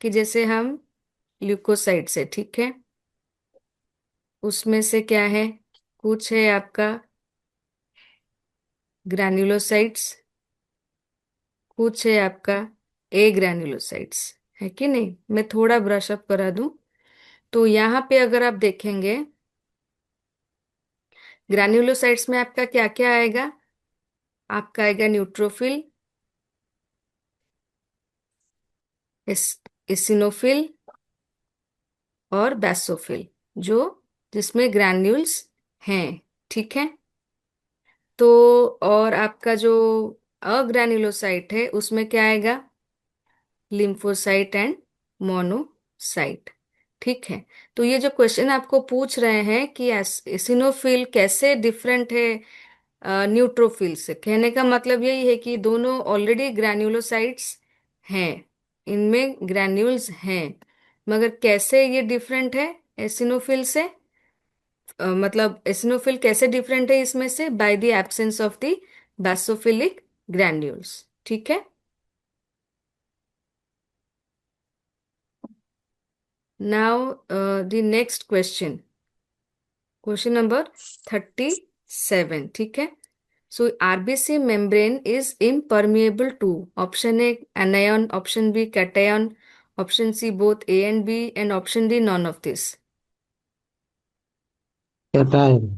कि जैसे हम ल्यूकोसाइट से, ठीक है, उसमें से क्या है, कुछ है आपका ग्रैन्युलोसाइट्स, कुछ है आपका ए ग्रैन्युलोसाइट्स, है कि नहीं। मैं थोड़ा ब्रश अप करा दूं, तो यहाँ पे अगर आप देखेंगे ग्रैन्युलोसाइट्स में आपका क्या क्या आएगा, आपका आएगा न्यूट्रोफिल, एसिनोफिल और बैसोफिल, जो जिसमें ग्रैन्यूल्स हैं, ठीक है। तो और आपका जो अग्रैन्युलोसाइट है उसमें क्या आएगा, लिम्फोसाइट एंड मोनोसाइट, ठीक है। तो ये जो क्वेश्चन आपको पूछ रहे हैं कि एसिनोफिल कैसे डिफरेंट है न्यूट्रोफिल से, कहने का मतलब यही है कि दोनों ऑलरेडी ग्रैन्युलोसाइट्स हैं, इनमें ग्रैन्यूल्स हैं, मगर कैसे ये डिफरेंट है एसिनोफिल से, मतलब एसिनोफिल कैसे डिफरेंट है इसमें से, by the absence of the basophilic granules, ठीक है। Now the next question, question number 37, ठीक है। So RBC membrane is impermeable to option A anion, option B cation, option C both A and B, and option D none of this. Cation.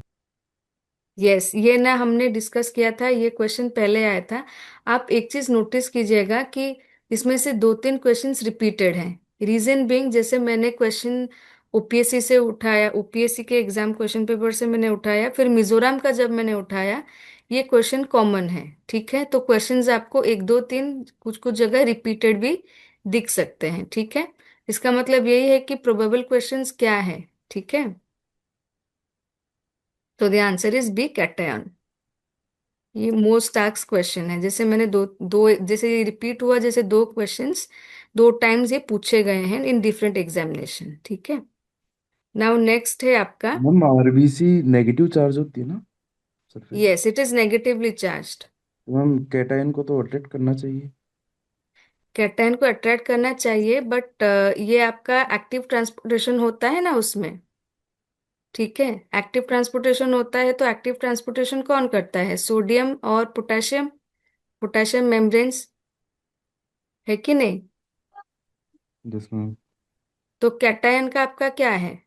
Yes, ये ना हमने discuss किया था, ये question पहले आया था। आप एक चीज नोटिस कीजिएगा कि इसमें से दो तीन क्वेश्चंस रिपीटेड हैं। रीजन बीइंग, जैसे मैंने क्वेश्चन ओपीएससी से उठाया, ओपीएससी के एग्जाम क्वेश्चन पेपर से मैंने उठाया, फिर मिजोरम का जब मैंने उठाया, ये क्वेश्चन कॉमन है, ठीक है। तो क्वेश्चंस आपको एक दो तीन कुछ कुछ जगह रिपीटेड भी दिख सकते हैं, ठीक है। इसका मतलब यही है कि प्रोबेबल क्वेश्चंस क्या है, ठीक है। तो the answer is B cation. ये मोस्ट आस्क्ड क्वेश्चन है, जैसे मैंने दो दो जैसे ये रिपीट हुआ, जैसे दो क्वेश्चंस दो टाइम्स ये पूछे गए हैं इन डिफरेंट एग्जामिनेशन, ठीक है। नाउ नेक्स्ट है आपका, मैम आरबीसी नेगेटिव चार्ज होती है ना surface. Yes it is negatively charged. तो मैम कैटायन को तो अट्रैक्ट करना चाहिए। कैटायन को अट्रैक्ट करना चाहिए, बट ये आपका एक्टिव ट्रांसपोर्टेशन होता है ना उसमें, ठीक है। एक्टिव ट्रांसपोर्टेशन होता है, तो एक्टिव ट्रांसपोर्टेशन कौन करता है, सोडियम और पोटेशियम, पोटेशियम मेम्ब्रेन्स, है कि नहीं। Yes ma'am. तो कैटायन का आपका क्या है,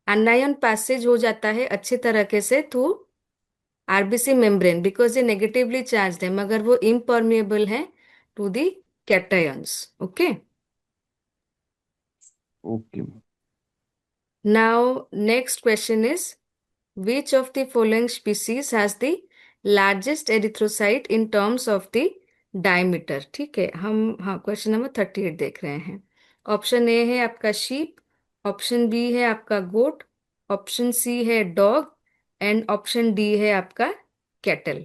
एनायन पैसेज हो जाता है अच्छे तरीके से थ्रू आरबीसी मेम्ब्रेन, बिकॉज ये नेगेटिवली चार्ज है, मगर वो इम्परमिएबल है to the cations, okay. Okay ma'am. Now next question is, which of the following species has the largest erythrocyte in terms of the diameter, ठीक है। हम हाँ question number 38 देख रहे हैं। ऑप्शन ए है आपका शीप, ऑप्शन बी है आपका गोट, ऑप्शन सी है डॉग, एंड ऑप्शन डी है आपका कैटल।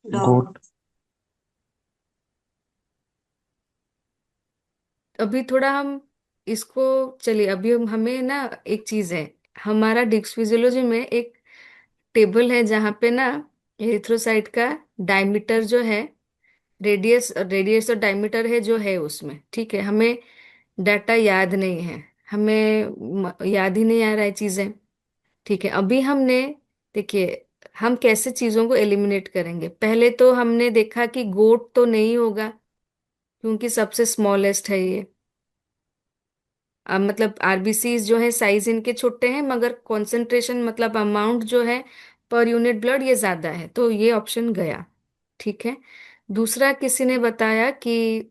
डॉग। गोट। अभी थोड़ा हम इसको, चलिए अभी हमें ना एक चीज है, हमारा डिस्क फिजियोलॉजी में एक टेबल है जहाँ पे ना एरिथ्रोसाइट का डायमीटर जो है, रेडियस रेडियस और डायमीटर है जो है उसमें, ठीक है। हमें डाटा याद नहीं है, हमें याद ही नहीं आ रहा है चीजें, ठीक है, अभी हमने, देखिए, हम कैसे चीजों को एलिमिनेट करेंगे। पहले तो हमने देखा कि गोट तो नहीं होगा, क्योंकि सबसे स्मॉलेस्ट है ये। अब मतलब आरबीसी जो है साइज इनके छोटे हैं, मगर कॉन्सेंट्रेशन मतलब अमाउंट जो है पर यूनिट ब्लड ये ज्यादा है, तो ये ऑप्शन गया। ठीक है। दूसरा किसी ने बताया कि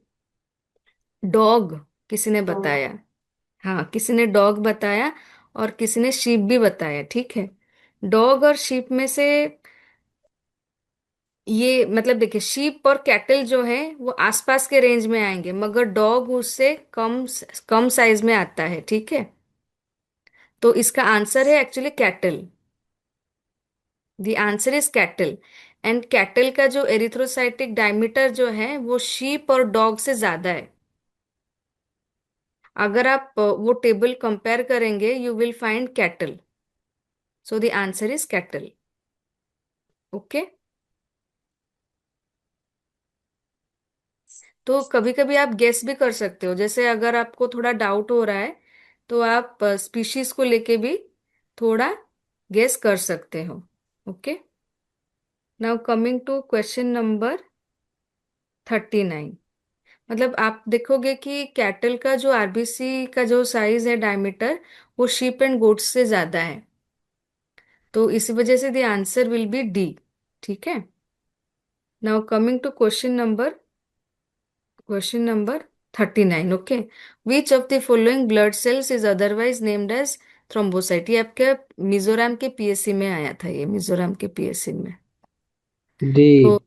डॉग, किसी ने डॉग। बताया। हाँ, किसी ने डॉग बताया और किसी ने शीप भी बताया। ठीक है। डॉग और शीप में से ये मतलब देखिए, शीप और कैटल जो है वो आसपास के रेंज में आएंगे, मगर डॉग उससे कम कम साइज में आता है। ठीक है। तो इसका आंसर है actually cattle. The answer is cattle. And cattle का जो एरिथ्रोसाइटिक डायमीटर जो है वो शीप और डॉग से ज्यादा है। अगर आप वो टेबल कंपेयर करेंगे, you will find cattle. So the answer is cattle. Okay. तो कभी कभी आप गेस भी कर सकते हो, जैसे अगर आपको थोड़ा डाउट हो रहा है तो आप स्पीशीज को लेके भी थोड़ा गेस कर सकते हो। Okay. Now coming to question number 39। मतलब आप देखोगे कि कैटल का जो आरबीसी का जो साइज है, डायमीटर, वो शीप एंड गोट्स से ज्यादा है। तो इसी वजह से the answer will be D. ठीक है। Now coming to question number 39। Okay. Which of the following blood cells is otherwise named as thrombocyte. ये आपके मिजोरम के पीएससी में आया था, ये मिजोरम के पीएससी में। डी। तो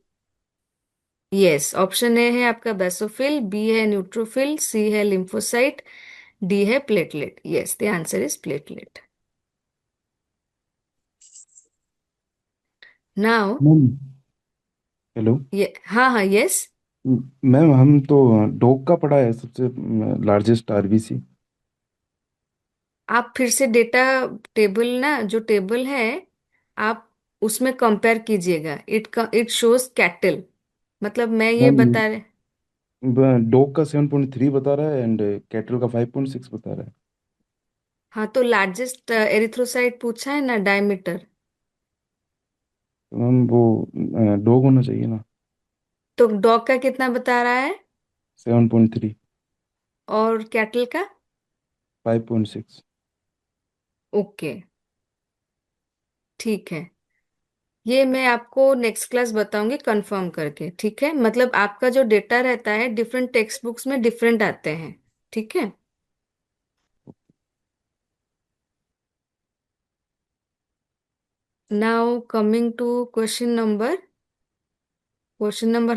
यस, ऑप्शन ए है आपका बेसोफिल, बी है न्यूट्रोफिल, सी है लिम्फोसाइट, डी है platelet. Yes, the answer is platelet. Now ma'am, hello. ये, हाँ हाँ, यस। मैम, हम तो डॉग का पढ़ा है सबसे लार्जेस्ट आरबीसी। आप फिर से डेटा टेबल ना, जो टेबल है, आप उसमें कंपेयर कीजिएगा। इट शोज कैटल, मतलब मैं ये मैम, बता रहे। डॉग का 7.3 बता रहा है एंड कैटल का 5.6 बता रहा है। हाँ, तो लार्जेस्ट एरिथ्रोसाइट पूछा है ना, डायमीटर। तो मैम वो डॉग होना चाहिए ना। तो डॉग का कितना बता रहा है? 7.3। और कैटल का? 5.6। ओके, ठीक है। ये मैं आपको नेक्स्ट क्लास बताऊंगी कंफर्म करके। ठीक है, मतलब आपका जो डेटा रहता है डिफरेंट टेक्स्ट बुक्स में डिफरेंट आते हैं। ठीक है। Now coming to question number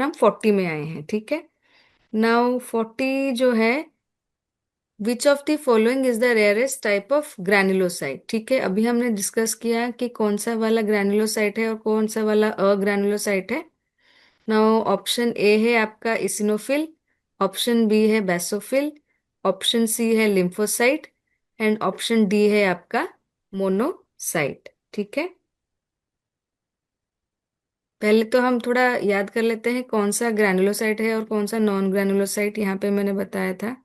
हम 40 में आए हैं। ठीक है। नाउ 40 जो है, which of the following is the rarest type of granulocyte. ठीक है, अभी हमने डिस्कस किया कि कौन सा वाला ग्रैन्युलोसाइट है और कौन सा वाला अग्रैन्युलोसाइट है। नाउ ऑप्शन ए है आपका इसिनोफिल, ऑप्शन बी है बेसोफिल, ऑप्शन सी है लिम्फोसाइट, एंड ऑप्शन डी है आपका मोनोसाइट। ठीक है। पहले तो हम थोड़ा याद कर लेते हैं कौन सा ग्रैनुलोसाइट है और कौन सा नॉन ग्रैनुलोसाइट। यहाँ पे मैंने बताया था,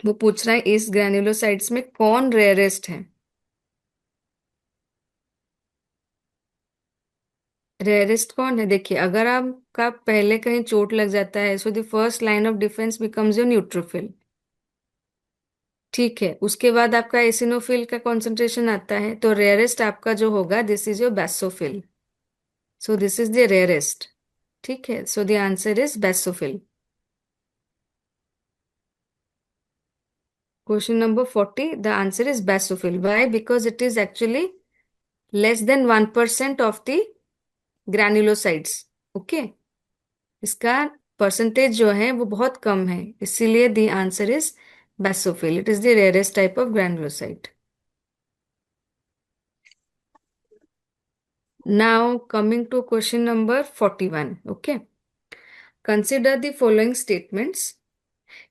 वो पूछ रहा है इस ग्रैनुलोसाइट्स में कौन रेयरेस्ट है। रेयरेस्ट कौन है? देखिए, अगर आपका पहले कहीं चोट लग जाता है, so the first line of defence becomes your neutrophil. ठीक है, उसके बाद आपका एसिनोफिल का कॉन्सेंट्रेशन आता है, तो रेयरेस्ट आपका जो होगा, this is your basophil. So this is the rarest. ठीक है, so the answer is basophil. Question number 40, the answer is basophil. Why? Because it is actually less than 1% of the granulocytes. Okay? इसका percentage जो है वो बहुत कम है, इसीलिए the answer is basophil. It is the rarest type of granulocyte. Now coming to question number 41. Okay? Consider the following statements.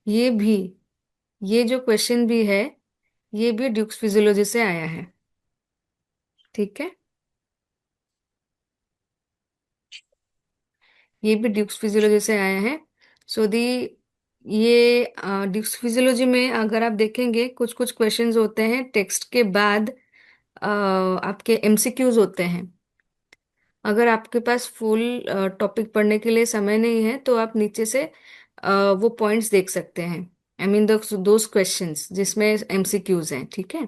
ये भी, ये जो क्वेश्चन भी है, ये भी ड्यूक्स फिजियोलॉजी से आया है। ठीक है, ये भी ड्यूक्स फिजियोलॉजी से आया है। सो दी, ये ड्यूक्स फिजियोलॉजी में अगर आप देखेंगे, कुछ कुछ क्वेश्चंस होते हैं टेक्स्ट के बाद, आपके एमसीक्यूज होते हैं। अगर आपके पास फुल टॉपिक पढ़ने के लिए समय नहीं है तो आप नीचे से वो पॉइंट्स देख सकते हैं। आई मीन दोज क्वेश्चंस जिसमें एमसीक्यूज हैं, ठीक है।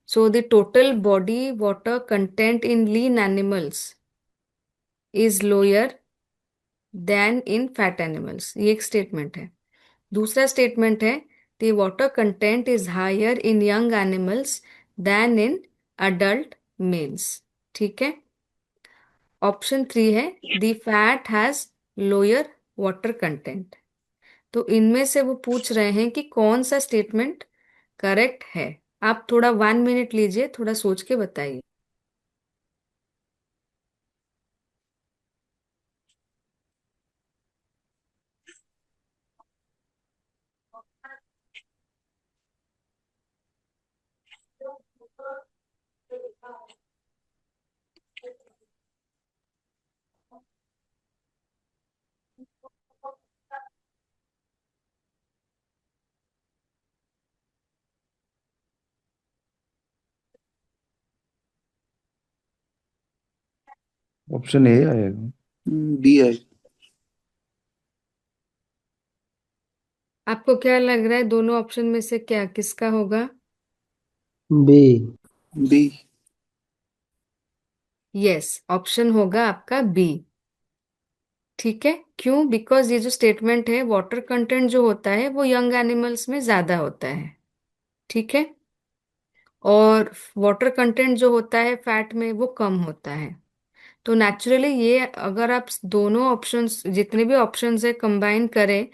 So the total body water content in lean animals is lower than in fat animals, ये एक स्टेटमेंट है। दूसरा स्टेटमेंट है the water content is higher in young animals than in adult males, ठीक है। ऑप्शन 3 है the fat has lower water content. तो इनमें से वो पूछ रहे हैं कि कौन सा स्टेटमेंट करेक्ट है। आप थोड़ा 1 मिनट लीजिए, थोड़ा सोच के बताइए। ऑप्शन ए आएगा। बी आई। आपको क्या लग रहा है, दोनों ऑप्शन में से क्या किसका होगा? बी। बी। यस, ऑप्शन होगा आपका बी, ठीक है। क्यों? बिकॉज ये जो स्टेटमेंट है, वाटर कंटेंट जो होता है वो यंग एनिमल्स में ज्यादा होता है, ठीक है। और वाटर कंटेंट जो होता है फैट में वो कम होता है। तो नेचुरली ये अगर आप दोनों ऑप्शंस, जितने भी ऑप्शंस है, कंबाइन करें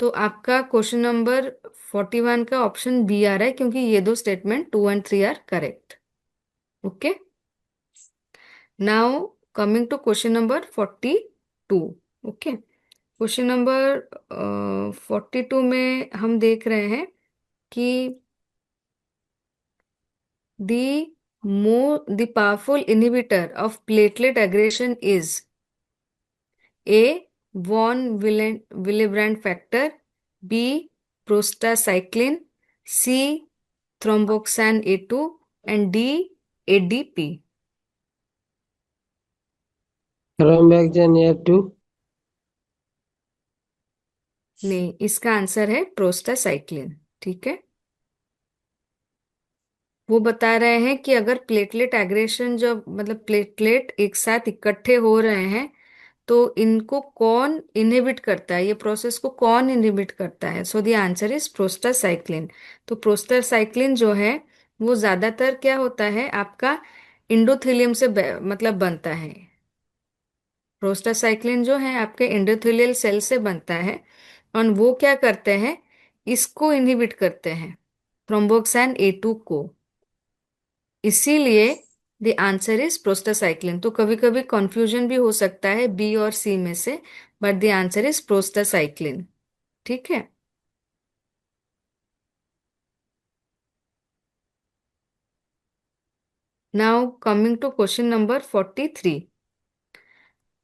तो आपका क्वेश्चन नंबर 41 का ऑप्शन बी आ रहा है, क्योंकि ये दो statement 2 and 3 are correct. Okay, now coming to question number 42। Okay, question number 42 में हम देख रहे हैं कि the powerful inhibitor of platelet aggregation is A. Von Willebrand factor, B. prostacyclin, C. thromboxane A2 and D. ADP। थ्रोम्बेक्जन F2। नहीं, इसका आंसर है प्रोस्टासाइक्लिन, ठीक है। वो बता रहे हैं कि अगर प्लेटलेट एग्रेशन, जब मतलब प्लेटलेट एक साथ इकट्ठे हो रहे हैं तो इनको कौन इनहिबिट करता है, ये प्रोसेस को कौन इनहिबिट करता है? So the answer is prostacyclin. तो प्रोस्टासाइक्लिन जो है वो ज्यादातर क्या होता है आपका इंडोथेलियम से मतलब बनता है। प्रोस्टासाइक्लिन जो है आपके एंडोथेलियल सेल से बनता है, और वो क्या करते हैं, इसको इनहिबिट करते हैं, थ्रोम्बोक्सान A2 को। इसीलिए द आंसर इज प्रोस्टासाइक्लिन। तो कभी कभी कंफ्यूजन भी हो सकता है बी और सी में से, but the answer is prostacyclin, ठीक है। Now coming to question number 43।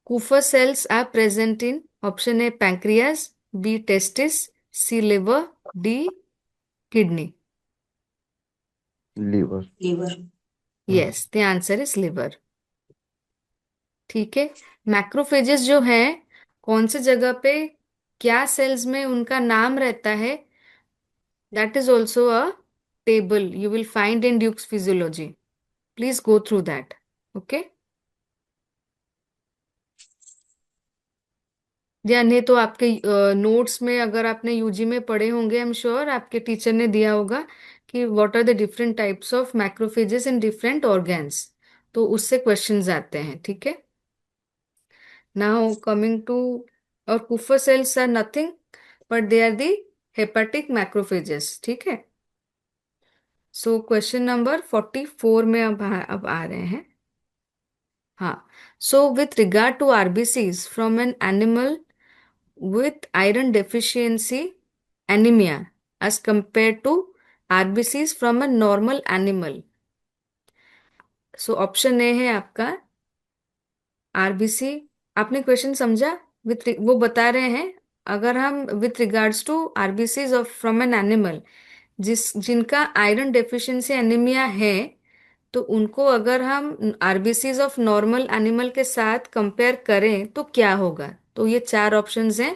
Kupffer cells are present in option A pancreas, B testis, C liver, D kidney। Liver. Liver. Yes, the answer is liver, ठीक है। Macrophages जो है कौन से जगह पे, क्या सेल्स में उनका नाम रहता है, that is also a table you will find in Dukes physiology. Please go through that. Okay, या नहीं तो आपके नोट्स में अगर आपने यूजी में पढ़े होंगे, आई एम श्योर आपके टीचर ने दिया होगा कि what are the different types of macrophages in different organs. तो उससे क्वेश्चंस आते हैं, ठीक है। नाउ कमिंग टू, और Kupffer cells are nothing but they are the hepatic macrophages, ठीक है। सो क्वेश्चन नंबर 44 में अब आ रहे हैं। हाँ, so with regard to RBCs from an animal with iron deficiency anemia as compared to RBCs from a normal animal। So option A है आपका RBC. आपने क्वेश्चन समझा? विथ वो बता रहे हैं अगर हम with regards to RBCs of from an animal जिनका आयरन डेफिशिएंसी एनीमिया है, तो उनको अगर हम आरबीसीज ऑफ नॉर्मल एनिमल के साथ कंपेयर करें तो क्या होगा? तो ये चार ऑप्शंस हैं।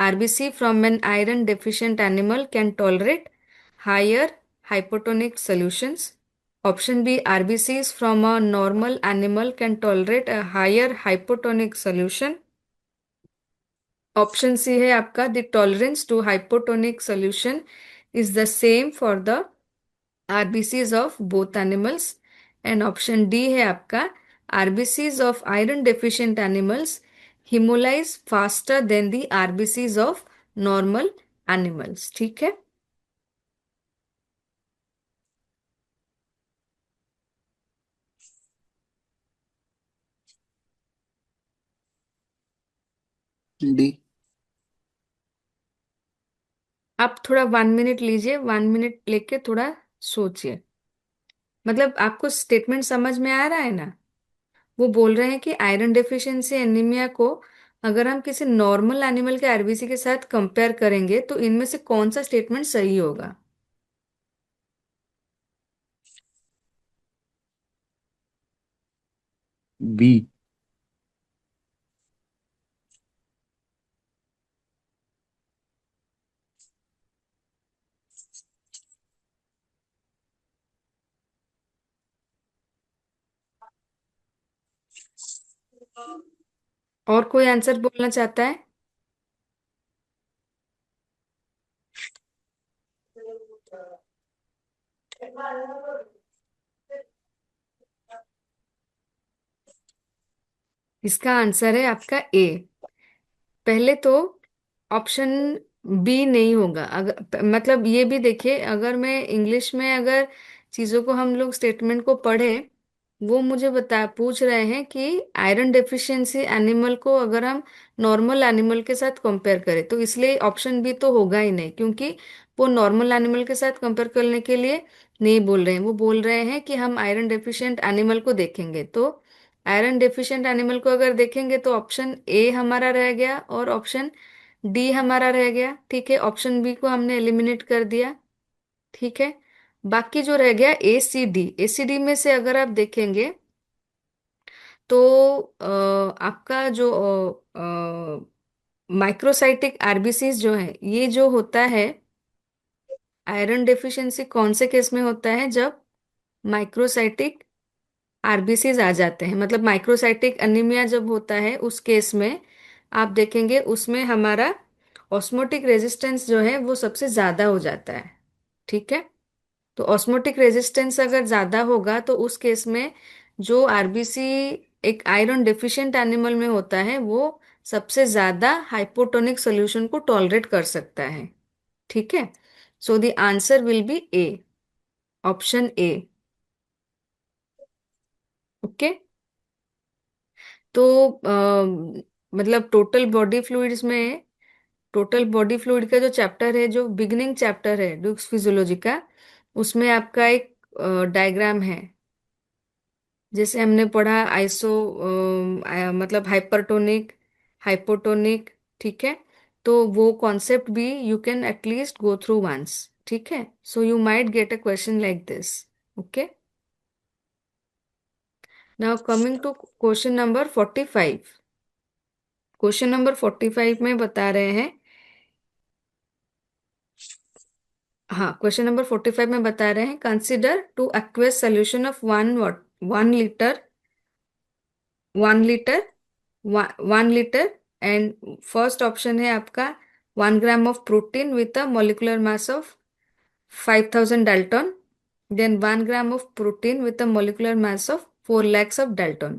RBC from an iron deficient animal can tolerate higher hypotonic solutions. Option B, RBCs from a normal animal can tolerate a higher hypotonic solution. Option C है आपका, the tolerance to hypotonic solution is the same for the RBCs of both animals. And option D है आपका, RBCs of iron deficient animals hemolyze faster than the RBCs of normal animals. ठीक है। D. आप थोड़ा 1 minute लीजिए, 1 minute लेके थोड़ा सोचिए। मतलब आपको स्टेटमेंट समझ में आ रहा है ना? वो बोल रहे हैं कि आयरन डेफिशिएंसी एनीमिया को अगर हम किसी नॉर्मल एनिमल के आरबीसी के साथ कंपेयर करेंगे तो इनमें से कौन सा स्टेटमेंट सही होगा? बी। और कोई आंसर बोलना चाहता है? इसका आंसर है आपका ए। पहले तो ऑप्शन बी नहीं होगा। अगर मतलब ये भी देखिए, अगर मैं इंग्लिश में अगर चीजों को हम लोग स्टेटमेंट को पढ़े, वो मुझे बता पूछ रहे हैं कि आयरन डेफिशिएंसी एनिमल को अगर हम नॉर्मल एनिमल के साथ कंपेयर करें, तो इसलिए ऑप्शन बी तो होगा ही नहीं, क्योंकि वो नॉर्मल एनिमल के साथ कंपेयर करने के लिए नहीं बोल रहे हैं। वो बोल रहे हैं कि हम आयरन डेफिशिएंट एनिमल को देखेंगे। तो आयरन डेफिशिएंट एनिमल को अगर देखेंगे तो ऑप्शन ए हमारा रह गया और ऑप्शन डी हमारा रह गया। ठीक है, ऑप्शन बी को हमने एलिमिनेट कर दिया। ठीक है, बाकी जो रह गया ए सी डी। ए सी डी में से अगर आप देखेंगे तो आपका जो माइक्रोसाइटिक आरबीसीज जो है, ये जो होता है आयरन डेफिशिएंसी कौन से केस में होता है? जब माइक्रोसाइटिक आरबीसीज आ जाते हैं, मतलब माइक्रोसाइटिक अनीमिया जब होता है उस केस में आप देखेंगे उसमें हमारा ऑस्मोटिक रेजिस्टेंस जो है वो सबसे ज्यादा हो जाता है। ठीक है, तो ऑस्मोटिक रेजिस्टेंस अगर ज्यादा होगा तो उस केस में जो आरबीसी एक आयरन डेफिशिएंट एनिमल में होता है वो सबसे ज्यादा हाइपोटोनिक सॉल्यूशन को टॉलरेट कर सकता है। ठीक है, so the answer will B A, option A. Okay, तो मतलब टोटल बॉडी फ्लूइड का जो चैप्टर है, जो बिगनिंग चैप्टर है ड्यूक्स फिजियोलॉजी का, उसमें आपका एक डायग्राम है। जैसे हमने पढ़ा आइसो मतलब हाइपरटोनिक, हाइपोटोनिक। ठीक है, तो वो कॉन्सेप्ट भी you can at least go through once. ठीक है, so you might get a question like this. Okay, now coming to question number 45। Question number 45 में बता रहे हैं, हाँ, क्वेश्चन नंबर 45 में बता रहे हैं, consider to aqueous solution of 1 litre, 1 litre, 1 litre. And first option है आपका 1 gram of protein with a molecular mass of 5000 Dalton, then 1 gram of protein with a molecular mass of 4 lakhs of Dalton.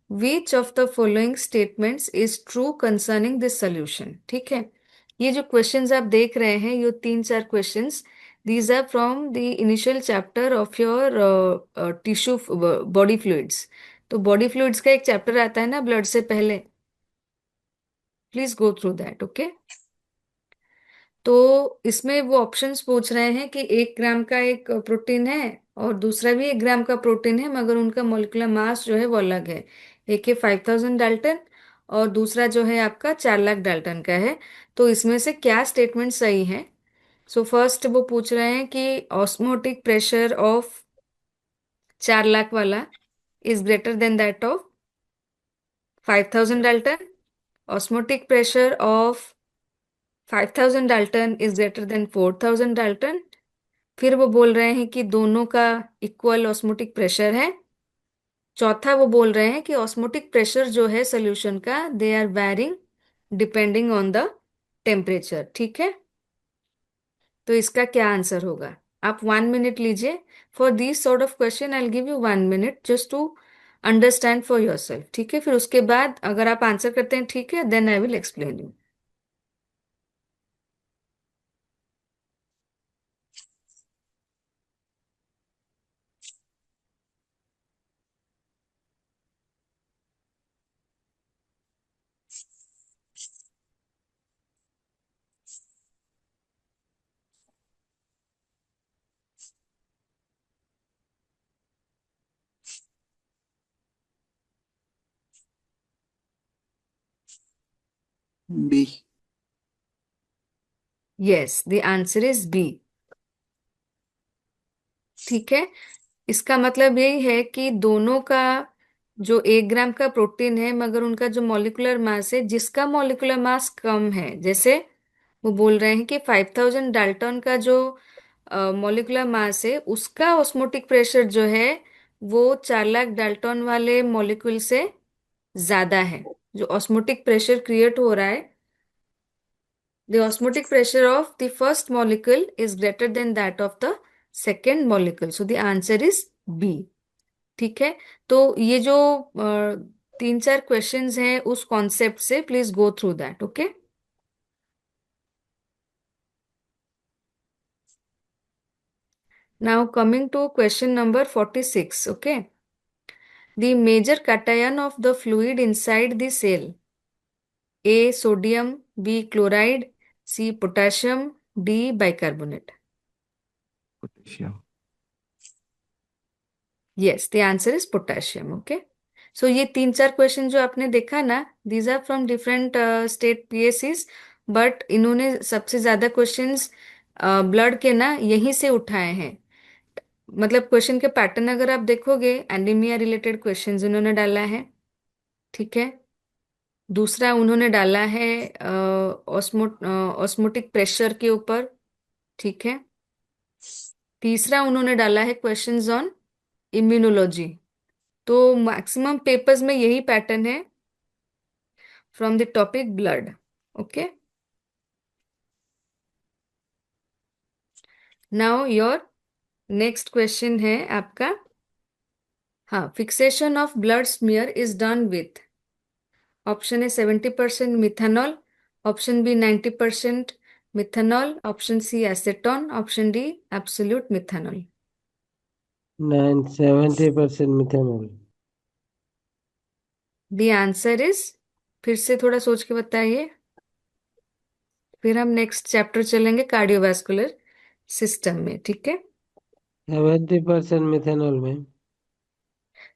Which of the following statements is true concerning this solution? ठीक है, ये जो questions आप देख रहे हैं, ये 3-4 questions, these are from the initial chapter of your tissue body fluids. तो बॉडी फ्लूइड्स का एक चैप्टर आता है ना ब्लड से पहले, please go through that. Okay, तो इसमें वो ऑप्शंस पूछ रहे हैं कि 1 ग्राम का एक प्रोटीन है और दूसरा भी 1 ग्राम का प्रोटीन है, मगर उनका मोलिकुलर मास जो है वो अलग है। एक है 5000 डाल्टन और दूसरा जो है आपका 4 लाख डाल्टन का है। तो इसमें से क्या स्टेटमेंट सही है? सो फर्स्ट वो पूछ रहे हैं कि ऑस्मोटिक प्रेशर ऑफ 4 लाख वाला is greater than that of 5,000 Dalton. Osmotic pressure of 5,000 Dalton is greater than 4,000 Dalton. फिर वो बोल रहे हैं कि दोनों का इक्वल ऑस्मोटिक प्रेशर है. चौथा वो बोल रहे हैं कि ऑस्मोटिक प्रेशर जो है सोल्यूशन का, they are varying depending on the temperature. ठीक है, तो इसका क्या आंसर होगा? आप 1 मिनट लीजिए. For this sort of question I will give you 1 minute just to understand for yourself. ठीक है, फिर उसके बाद अगर आप आंसर करते हैं ठीक है, then I will explain you. B. Yes, the answer is B. ठीक है, इसका मतलब यही है कि दोनों का जो 1 ग्राम का प्रोटीन है, मगर उनका जो मॉलिक्यूलर मास है, जिसका मॉलिक्यूलर मास कम है, जैसे वो बोल रहे हैं कि 5,000 डाल्टन का जो मॉलिक्यूलर मास है, उसका ऑस्मोटिक प्रेशर जो है वो 4 लाख डाल्टन वाले मॉलिक्यूल से ज्यादा है. जो ऑस्मोटिक प्रेशर क्रिएट हो रहा है, the osmotic pressure of the first molecule is greater than that of the second molecule. So the answer is B. ठीक है, तो ये जो 3-4 क्वेश्चंस हैं उस कॉन्सेप्ट से, please go through that. Okay, now coming to question number 46. Okay, the major cation of the fluid inside the cell: A sodium, B chloride, C potassium, D bicarbonate. Potassium. Yes, the answer is potassium. Okay, so ये 3-4 question जो आपने देखा ना, these are from different state पीएससीज, but इन्होंने सबसे ज्यादा questions blood के ना यहीं से उठाए हैं. मतलब क्वेश्चन के पैटर्न अगर आप देखोगे, एनीमिया रिलेटेड क्वेश्चंस उन्होंने डाला है. ठीक है, दूसरा उन्होंने डाला है ऑस्मोटिक प्रेशर के ऊपर. ठीक है, तीसरा उन्होंने डाला है क्वेश्चंस ऑन इम्यूनोलॉजी. तो मैक्सिमम पेपर्स में यही पैटर्न है from the topic blood. Okay, now your next question है आपका. हाँ, fixation of blood smear is done with. Option है 70% methanol, option B 90% methanol, option C acetone, option D absolute methanol. 70% methanol. The answer is, फिर से थोड़ा सोच के बताइए, फिर हम नेक्स्ट चैप्टर चलेंगे कार्डियोवास्कुलर सिस्टम में. ठीक है, 70% मिथेनॉल में.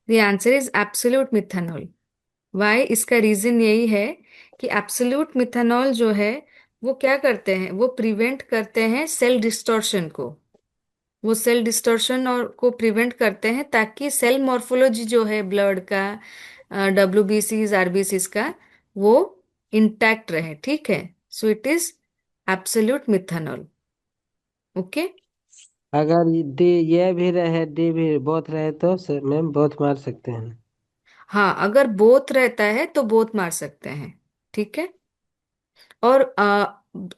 The answer is absolute methanol. Why? इसका रीजन यही है कि एब्सोल्यूट मिथेनॉल जो है वो क्या करते हैं, वो प्रिवेंट करते हैं सेल डिस्टॉर्शन को. वो सेल डिस्टॉर्शन और को प्रिवेंट करते हैं ताकि सेल मॉर्फोलॉजी जो है ब्लड का, डब्ल्यूबीसीज आरबीसीज का, वो इंटैक्ट रहे. ठीक है, so it is absolute methanol. Okay, अगर ये भी रहे डी भी बोथ रहे तो मैम बोथ मार सकते हैं. हाँ, अगर बोथ रहता है तो बोथ मार सकते हैं. ठीक है, और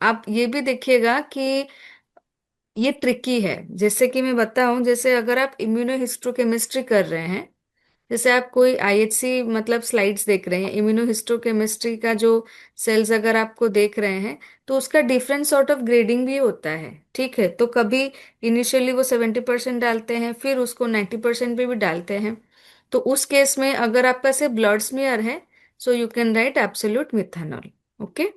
आप ये भी देखिएगा कि ये ट्रिकी है. जैसे कि मैं बताऊं, जैसे अगर आप इम्यूनोहिस्टोकेमिस्ट्री कर रहे हैं, जैसे आप कोई आईएचसी मतलब स्लाइड्स देख रहे हैं, इम्यूनोहिस्टोकेमिस्ट्री का जो सेल्स अगर आपको देख रहे हैं, तो उसका डिफरेंट सॉर्ट ऑफ ग्रेडिंग भी होता है. ठीक है, तो कभी इनिशियली वो 70% डालते हैं, फिर उसको 90% पे भी डालते हैं. तो उस केस में अगर आपका से ब्लड स्मीयर है, so you can write absolute methanol. Okay,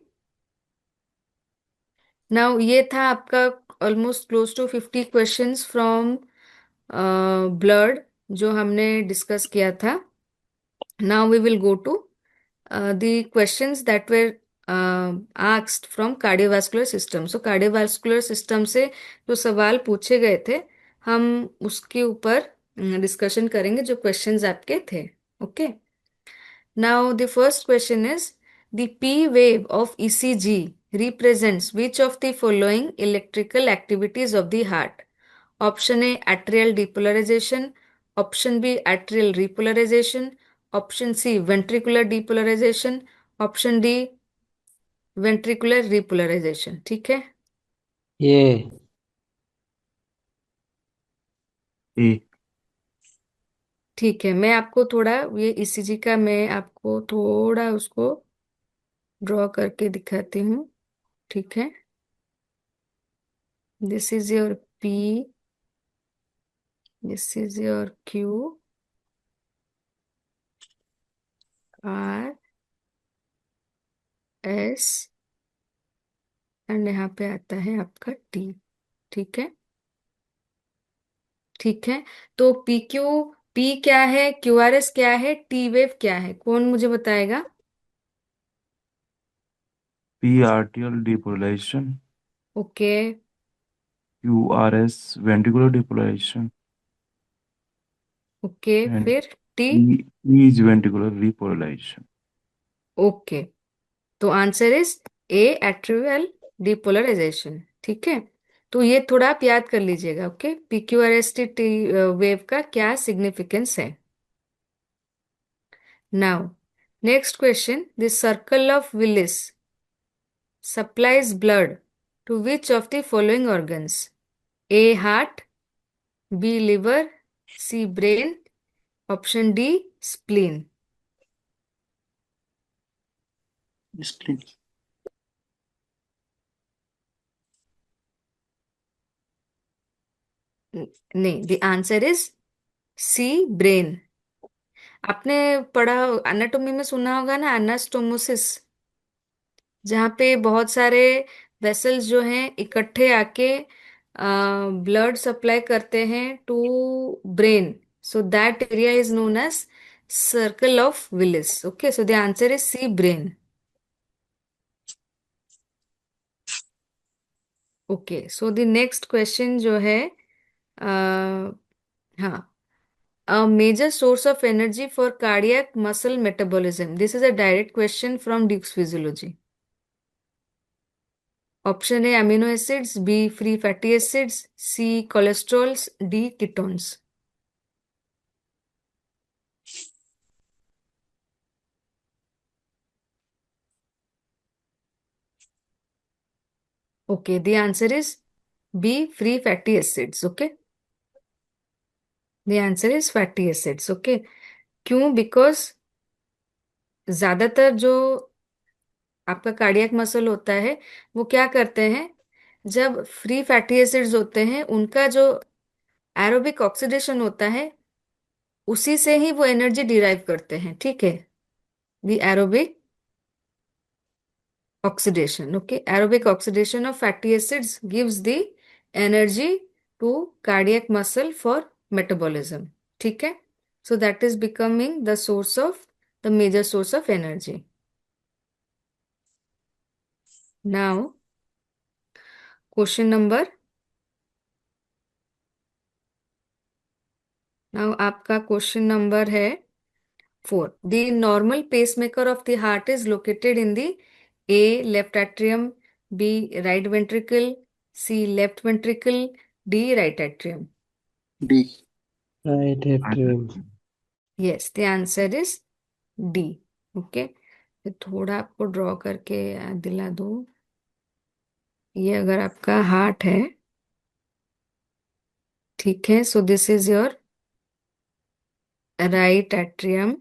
now ये था आपका almost close to 50 questions from blood जो हमने डिस्कस किया था. Now we will go to the questions that were asked from cardiovascular system. So cardiovascular system से जो सवाल पूछे गए थे, हम उसके ऊपर डिस्कशन करेंगे जो क्वेश्चंस आपके थे। Okay, now the first question is the P wave of ECG represents which of the following electrical activities of the heart? Option A, atrial depolarization. Option B, atrial repolarization. Option C, ventricular depolarization. Option D, ventricular repolarization। ठीक है, ये ए। ठीक है। मैं आपको थोड़ा ये ECG का मैं आपको थोड़ा उसको ड्रॉ करके दिखाती हूँ। ठीक है, this is your P, this is your Q, R, S, and यहाँ पे आता है आपका टी। ठीक है, ठीक है। तो पी क्यू, पी क्या है, क्यू आर एस क्या है, टी वेव क्या है, कौन मुझे बताएगा? P atrial depolarization, okay, Q R S ventricular depolarization, okay, and फिर T. E is ventricular repolarization. Okay, तो answer is A, atrial depolarization. ठीक है, तो ये थोड़ा आप याद कर लीजिएगा। Okay, P Q R S T T wave का क्या सिग्निफिकेंस है। Now next question, the circle of Willis supplies blood to which of the following organs? A, heart. B, liver. C, brain. Option D, spleen। Spleen. नहीं, the answer is C, brain. आपने पढ़ा, anatomy में सुना होगा ना, anastomosis, जहाँ पे बहुत सारे वेसल्स जो हैं इकट्ठे आके ब्लड सप्लाई करते हैं to brain. So that area is known as circle of Willis. Okay, so the answer is C, brain. Okay, so the next question जो है, हाँ, a major source of energy for cardiac muscle metabolism. This is a direct question from Duke's Physiology. Option A, amino acids. B, free fatty acids. C, cholesterols. D, ketones। Okay, the answer is B, free fatty acids। Okay, the answer is fatty acids। Okay, क्यों? Because ज्यादातर जो आपका cardiac muscle होता है वो क्या करते हैं, जब फ्री फैटी एसिड्स होते हैं उनका जो एरोबिक ऑक्सीडेशन होता है उसी से ही वो एनर्जी डिराइव करते हैं। ठीक है, the aerobic oxidation। Okay, aerobic oxidation of fatty acids gives the energy to cardiac muscle for metabolism। ठीक है, so that is becoming the source of the major source of energy। Now question number, now आपका question number है 4। The normal pacemaker of the heart is located in the A, left atrium. B, right ventricle. C, left ventricle. D, right atrium। D. Right atrium. Yes, the answer is D। Okay, थोड़ा आपको draw करके याद दिला दूं। ये अगर आपका heart है, ठीक है, so this is your right atrium,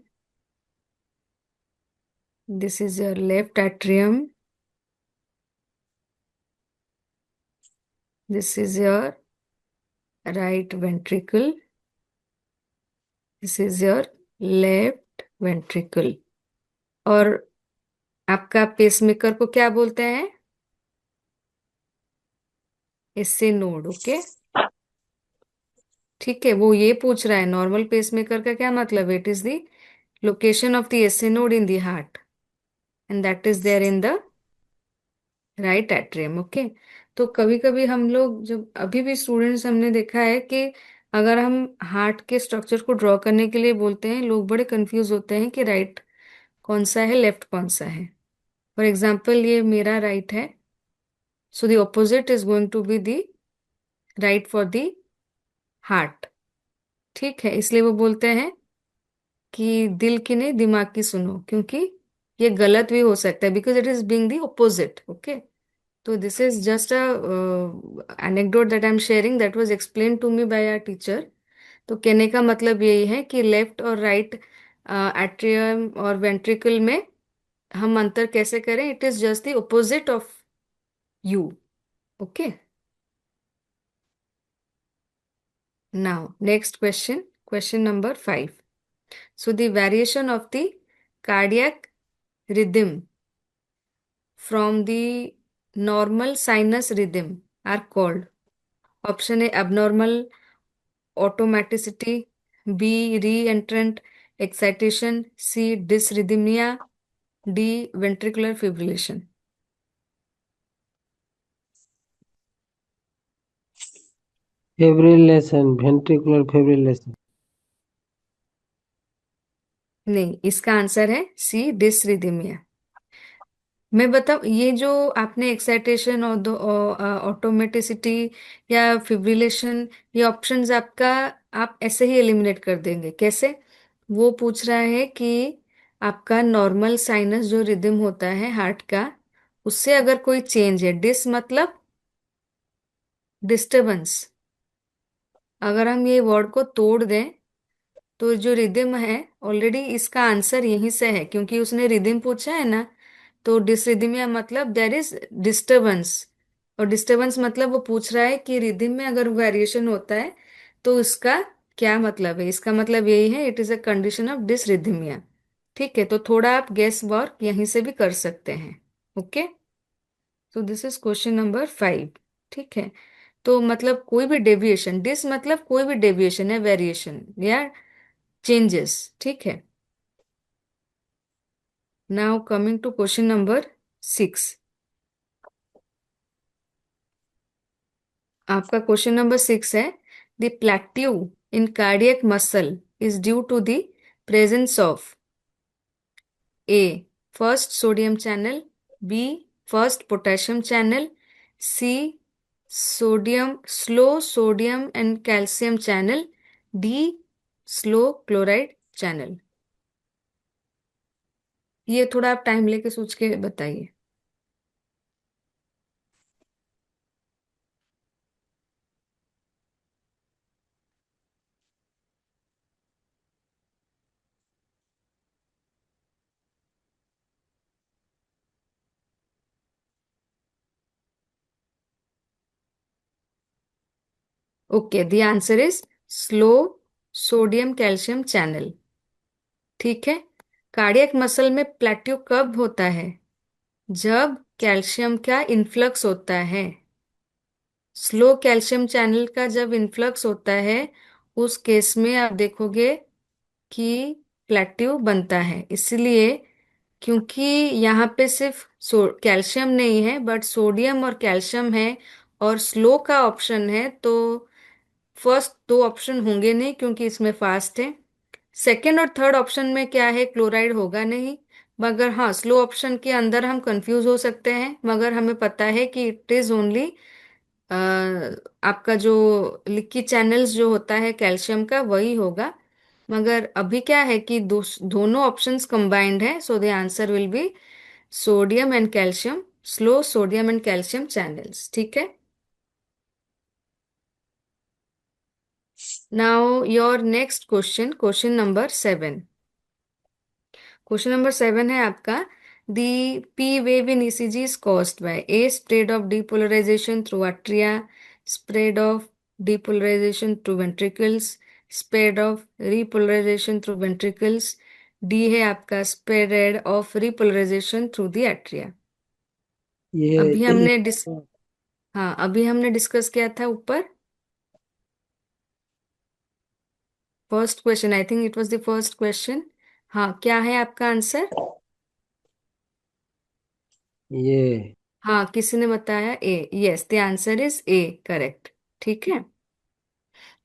this is your left atrium, this is your right ventricle, this is your left ventricle. और आपका पेसमेकर को क्या बोलते हैं? इससे नोड। ओके, ठीक है, वो ये पूछ रहा है नॉर्मल पेसमेकर का क्या मतलब है। It is the location of the SA node in the heart and that is there in the right atrium। Okay, तो कभी कभी हम लोग जब अभी भी स्टूडेंट्स हमने देखा है कि अगर हम हार्ट के स्ट्रक्चर को ड्रॉ करने के लिए बोलते हैं, लोग बड़े कंफ्यूज होते हैं कि राइट कौन सा है, लेफ्ट कौन सा है। फॉर एग्जाम्पल ये मेरा राइट है, so the opposite is going to be the right for the heart. ठीक है, इसलिए वो बोलते हैं कि दिल की नहीं दिमाग की सुनो, क्योंकि ये गलत भी हो सकता है, because it is being the opposite. Okay, तो this is just a anecdote that I am sharing, that was explain to me by our teacher. तो कहने का मतलब यही है कि लेफ्ट और राइट एट्रियम और वेंट्रिकल में हम अंतर कैसे करें, it is just the opposite of you. Okay, now next question, question number 5। So the variation of the cardiac rhythm from the normal sinus rhythm are called. Option A abnormal automaticity, B reentrant excitation, C dysrhythmia, D ventricular fibrillation. Fibrillation, ventricular fibrillation. नहीं, इसका आंसर है सी डिसरिदमिया। मैं बताऊं, ये जो आपने excitation और ऑटोमेटिसिटी या फिब्रिलेशन, ये ऑप्शंस आपका, आप ऐसे ही एलिमिनेट कर देंगे कैसे? वो पूछ रहा है कि आपका नॉर्मल साइनस जो रिदम होता है हार्ट का, उससे अगर कोई चेंज है, डिस मतलब डिस्टरबेंस, अगर हम ये वर्ड को तोड़ दें तो जो रिदम है, ऑलरेडी इसका आंसर यहीं से है, क्योंकि उसने रिदम पूछा है ना। तो डिसरिदमिया मतलब देर इज डिस्टरबेंस, और डिस्टरबेंस मतलब वो पूछ रहा है कि रिदम में अगर वेरिएशन होता है तो इसका क्या मतलब है। इसका मतलब यही है, it is a condition of डिसरिदमिया। ठीक है, तो थोड़ा आप गेस वर्क यहीं से भी कर सकते हैं। ओके, तो दिस इज क्वेश्चन नंबर 5। ठीक है, तो मतलब कोई भी डेविएशन, डिस मतलब कोई भी डेविएशन है, वेरिएशन या चेंजेस। ठीक है, now coming to question number 6। आपका क्वेश्चन नंबर 6 है, the plateau in cardiac muscle is due to the presence of A first sodium channel, B first potassium channel, C sodium slow sodium and calcium channel, D slow chloride channel. ये थोड़ा आप time लेके सोच के बताइए। Okay, the answer is slow sodium calcium channel. ठीक है, cardiac muscle में प्लेट्यू कब होता है? जब कैल्शियम का इन्फ्लक्स होता है। स्लो कैल्शियम चैनल का जब इन्फ्लक्स होता है, उस केस में आप देखोगे कि प्लेट्यू बनता है। इसलिए, क्योंकि यहाँ पे सिर्फ कैल्शियम नहीं है बट सोडियम और कैल्शियम है, और स्लो का ऑप्शन है, तो फर्स्ट दो ऑप्शन होंगे नहीं, क्योंकि इसमें फास्ट है। सेकंड और थर्ड ऑप्शन में क्या है, क्लोराइड होगा नहीं। मगर हाँ, स्लो ऑप्शन के अंदर हम कंफ्यूज हो सकते हैं, मगर हमें पता है कि इट इज ओनली आपका जो लिक्की चैनल्स जो होता है कैल्शियम का, वही होगा। मगर अभी क्या है कि दोनों ऑप्शंस कंबाइंड है, so the answer will B sodium and calcium, slow sodium and calcium channels. ठीक है, now your next question, question number 7। Question number 7 है आपका, the P wave in ECG is caused by A spread of depolarization through atria, spread of depolarization through ventricles, spread of repolarization through ventricles, D है आपका spread of repolarization through the atria। अभी ये हमने dish हाँ, अभी हमने discuss किया था ऊपर, first question, I think it was the first question. हाँ, क्या है आपका आंसर? ये हाँ, किसी ने बताया A, yes the answer is A, correct. ठीक है,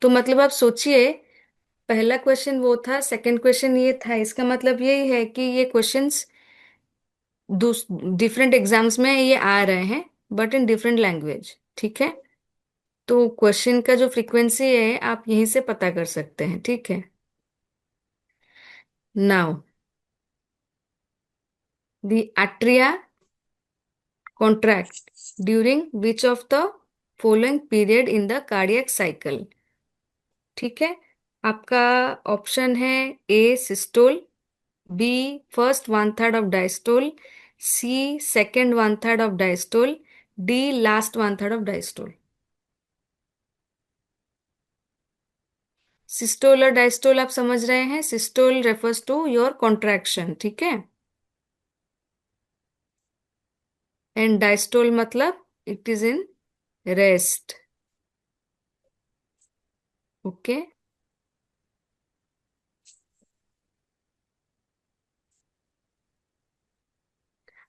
तो मतलब आप सोचिए, पहला क्वेश्चन वो था, सेकंड क्वेश्चन ये था, इसका मतलब यही है कि ये क्वेश्चंस डिफरेंट एग्जाम्स में ये आ रहे हैं, बट इन डिफरेंट लैंग्वेज। ठीक है, तो क्वेश्चन का जो फ्रीक्वेंसी है आप यहीं से पता कर सकते हैं। ठीक है, now the atria contract during which of the following period in the cardiac cycle? ठीक है, आपका ऑप्शन है: A systole, B first one third of diastole, C second one third of diastole, D last one third of diastole. Systole और diastole आप समझ रहे हैं, systole refers to your contraction, ठीक है, एंड डायस्टोल मतलब it is in rest. Okay,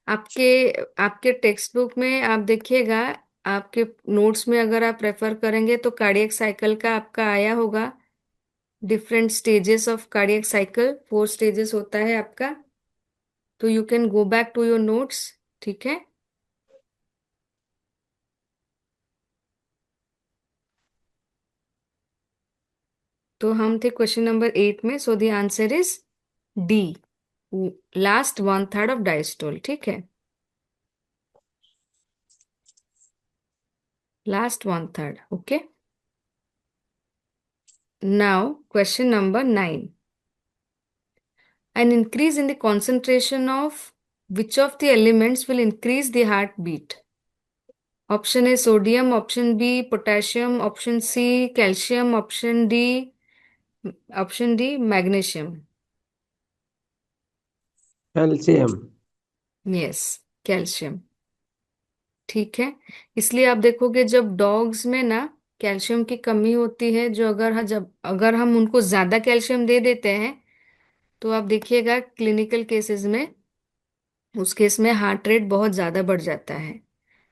आपके आपके टेक्स्ट बुक में आप देखिएगा, आपके नोट्स में अगर आप रेफर करेंगे तो कार्डियक साइकिल का आपका आया होगा, different stages of cardiac cycle, 4 stages होता है आपका। तो you can go back to your notes. ठीक है, तो हम थे क्वेश्चन नंबर 8 में, so the answer is D, last one third of diastole. ठीक है, last one third. Okay, now question number 9, an increase in the concentration of which of the elements will increase the heartbeat? Option है sodium, option B potassium, option C calcium, option D magnesium. Calcium. Yes, calcium. ठीक है, इसलिए आप देखोगे जब dogs में ना calcium की कमी होती है, जो अगर हम उनको ज्यादा कैल्शियम दे देते हैं, तो आप देखिएगा क्लिनिकल केसेस में, उस केस में हार्ट रेट बहुत ज्यादा बढ़ जाता है,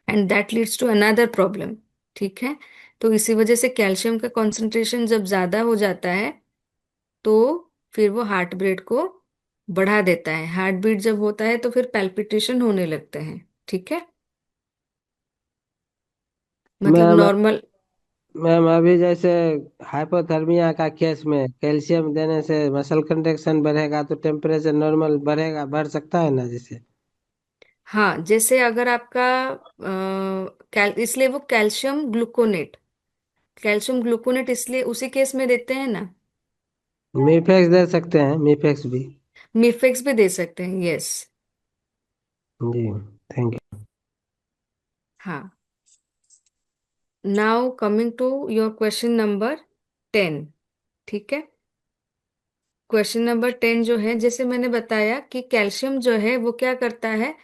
and that leads to another problem. ठीक है, तो इसी वजह से कैल्शियम का कॉन्सेंट्रेशन जब ज्यादा हो जाता है, तो फिर वो हार्ट बीट को बढ़ा देता है। हार्ट बीट जब होता है तो फिर पैल्पिटेशन होने लगते हैं। ठीक है, मतलब मैम नॉर्मल। मैम अभी जैसे हाइपोथर्मिया का केस में कैल्शियम देने से मसल कंट्रेक्शन बढ़ेगा तो टेम्परेचर नॉर्मल बढ़ेगा, बढ़ सकता है ना जिससे। हाँ, जैसे अगर आपका इसलिए वो कैल्शियम ग्लूकोनेट इसलिए उसी केस में देते हैं ना। मीफेक्स दे सकते हैं, मीफेक्स भी। मिफेक्स भी दे सकते हैं, यस। जी, थैंक यू। हाँ, now coming to your question number 10। ठीक है, क्वेश्चन नंबर 10 जो है, जैसे मैंने बताया कि कैल्शियम जो है वो क्या करता है,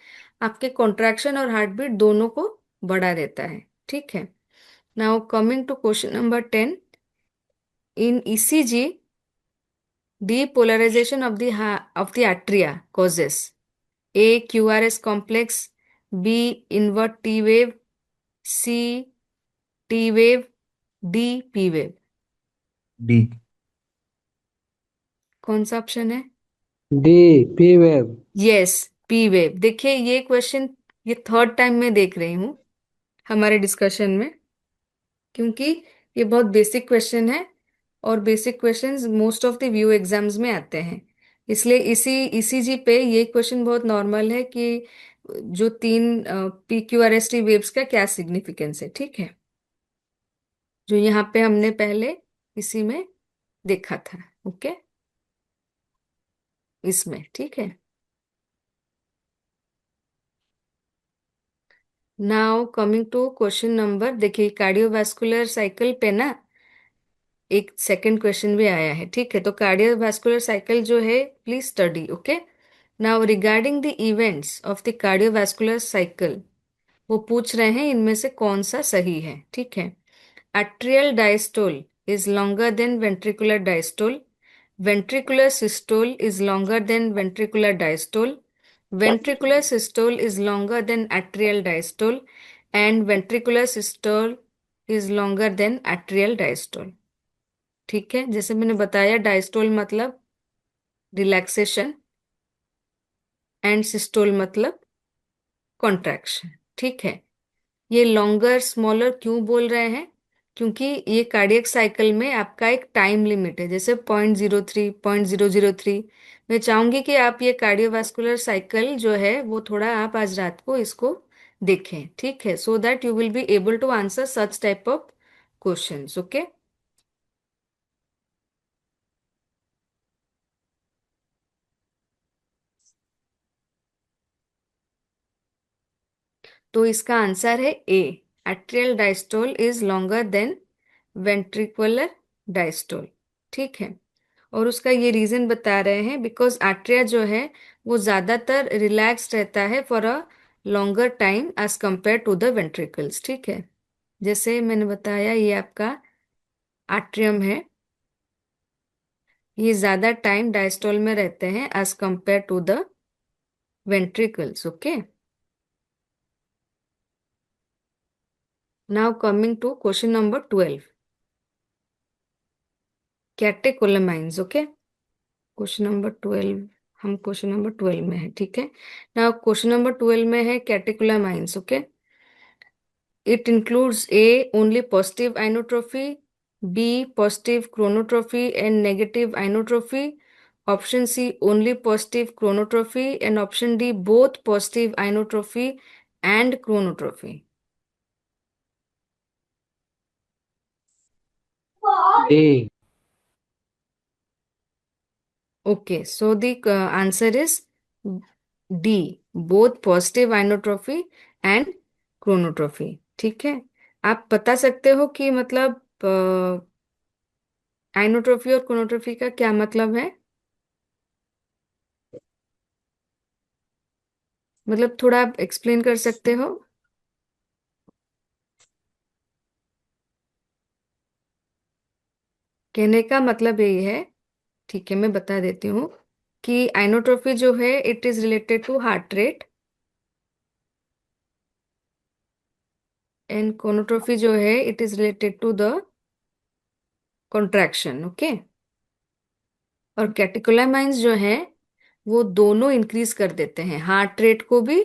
आपके कॉन्ट्रैक्शन और हार्ट बीट दोनों को बढ़ा देता है। ठीक है, now coming to question number 10, in ECG depolarization of the atria causes: A QRS complex, B invert T wave, C T wave, D P wave। D. कौन सा ऑप्शन है? D, P wave. Yes, P wave. देखिए ये question, ये third time मैं देख रही हूँ हमारे डिस्कशन में, क्योंकि ये बहुत बेसिक क्वेश्चन है, और basic questions most of the view exams में आते हैं। इसलिए इसी ईसीजी पे ये क्वेश्चन बहुत नॉर्मल है कि जो 3 P Q R S T waves का क्या सिग्निफिकेंस है। ठीक है, जो यहाँ पे हमने पहले इसी में देखा था। ओके, इसमें। ठीक है, now coming to question number, देखिए कार्डियोवास्कुलर साइकिल पे ना एक सेकंड क्वेश्चन भी आया है। ठीक है, तो कार्डियोवास्कुलर साइकिल जो है, please study. Okay, now regarding the events of the cardiovascular cycle, वो पूछ रहे हैं इनमें से कौन सा सही है। ठीक है, atrial diastole is longer than ventricular diastole, ventricular systole is longer than ventricular diastole, ventricular systole is longer than atrial diastole, and ventricular systole is longer than atrial diastole। ठीक है, जैसे मैंने बताया डायस्टोल मतलब रिलैक्सेशन एंड सिस्टोल मतलब contraction. ठीक है, ये लॉन्गर स्मॉलर क्यों बोल रहे हैं? क्योंकि ये कार्डियक साइकिल में आपका एक टाइम लिमिट है, जैसे 0.03 0.003। मैं चाहूंगी कि आप ये कार्डियोवास्कुलर साइकिल जो है वो थोड़ा आप आज रात को इसको देखें, ठीक है, so that you will be able to answer such type of questions. Okay, तो इसका आंसर है A, atrial diastole is longer than ventricular diastole. ठीक है, और उसका ये रीजन बता रहे हैं बिकॉज आर्ट्रिया जो है वो ज्यादातर रिलैक्स्ड रहता है for a longer time as compared to the ventricles. ठीक है, जैसे मैंने बताया ये आपका आर्ट्रियम है, ये ज्यादा टाइम डायस्टोल में रहते हैं as compared to the ventricles. Okay, now coming to question number 12, catecholamines. Okay, question number 12, हम क्वेश्चन नंबर 12 में है। ठीक है, नाउ क्वेश्चन नंबर 12 में है catecholamines. Okay, it includes A, only positive inotrophy, B, positive chronotrophy and negative inotrophy, option C, only positive chronotrophy, and option D, both positive inotrophy and chronotrophy. D. Okay, so the answer is D, both positive inotrophy and chronotrophy. ठीक है, आप बता सकते हो कि मतलब आइनोट्रोफी और क्रोनोट्रोफी का क्या मतलब है? मतलब थोड़ा आप एक्सप्लेन कर सकते हो? कहने का मतलब यही है, ठीक है, मैं बता देती हूँ कि आइनोट्रोफी जो है it is related to heart rate and chronotropy जो है it is related to the contraction. Okay, और कैटेकोलामाइंस जो है वो दोनों इंक्रीज कर देते हैं, हार्ट रेट को भी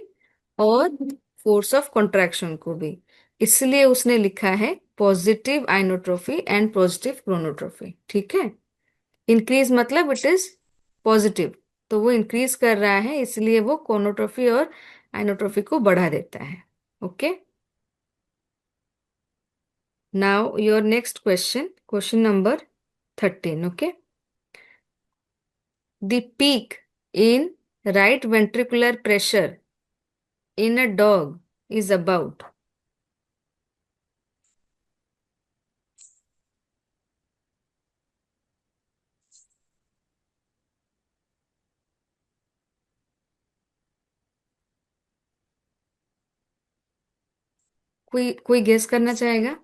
और फोर्स ऑफ कॉन्ट्रैक्शन को भी, इसलिए उसने लिखा है पॉजिटिव आइनोट्रोफी एंड पॉजिटिव क्रोनोट्रोफी। ठीक है, इंक्रीज मतलब इट इज पॉजिटिव, तो वो इंक्रीज कर रहा है इसलिए वो कोनोट्रोफी और आइनोट्रोफी को बढ़ा देता है। Okay, now your next question, question number 13। Okay, the peak in right ventricular pressure in a dog is about। कोई कोई गेस करना चाहेगा?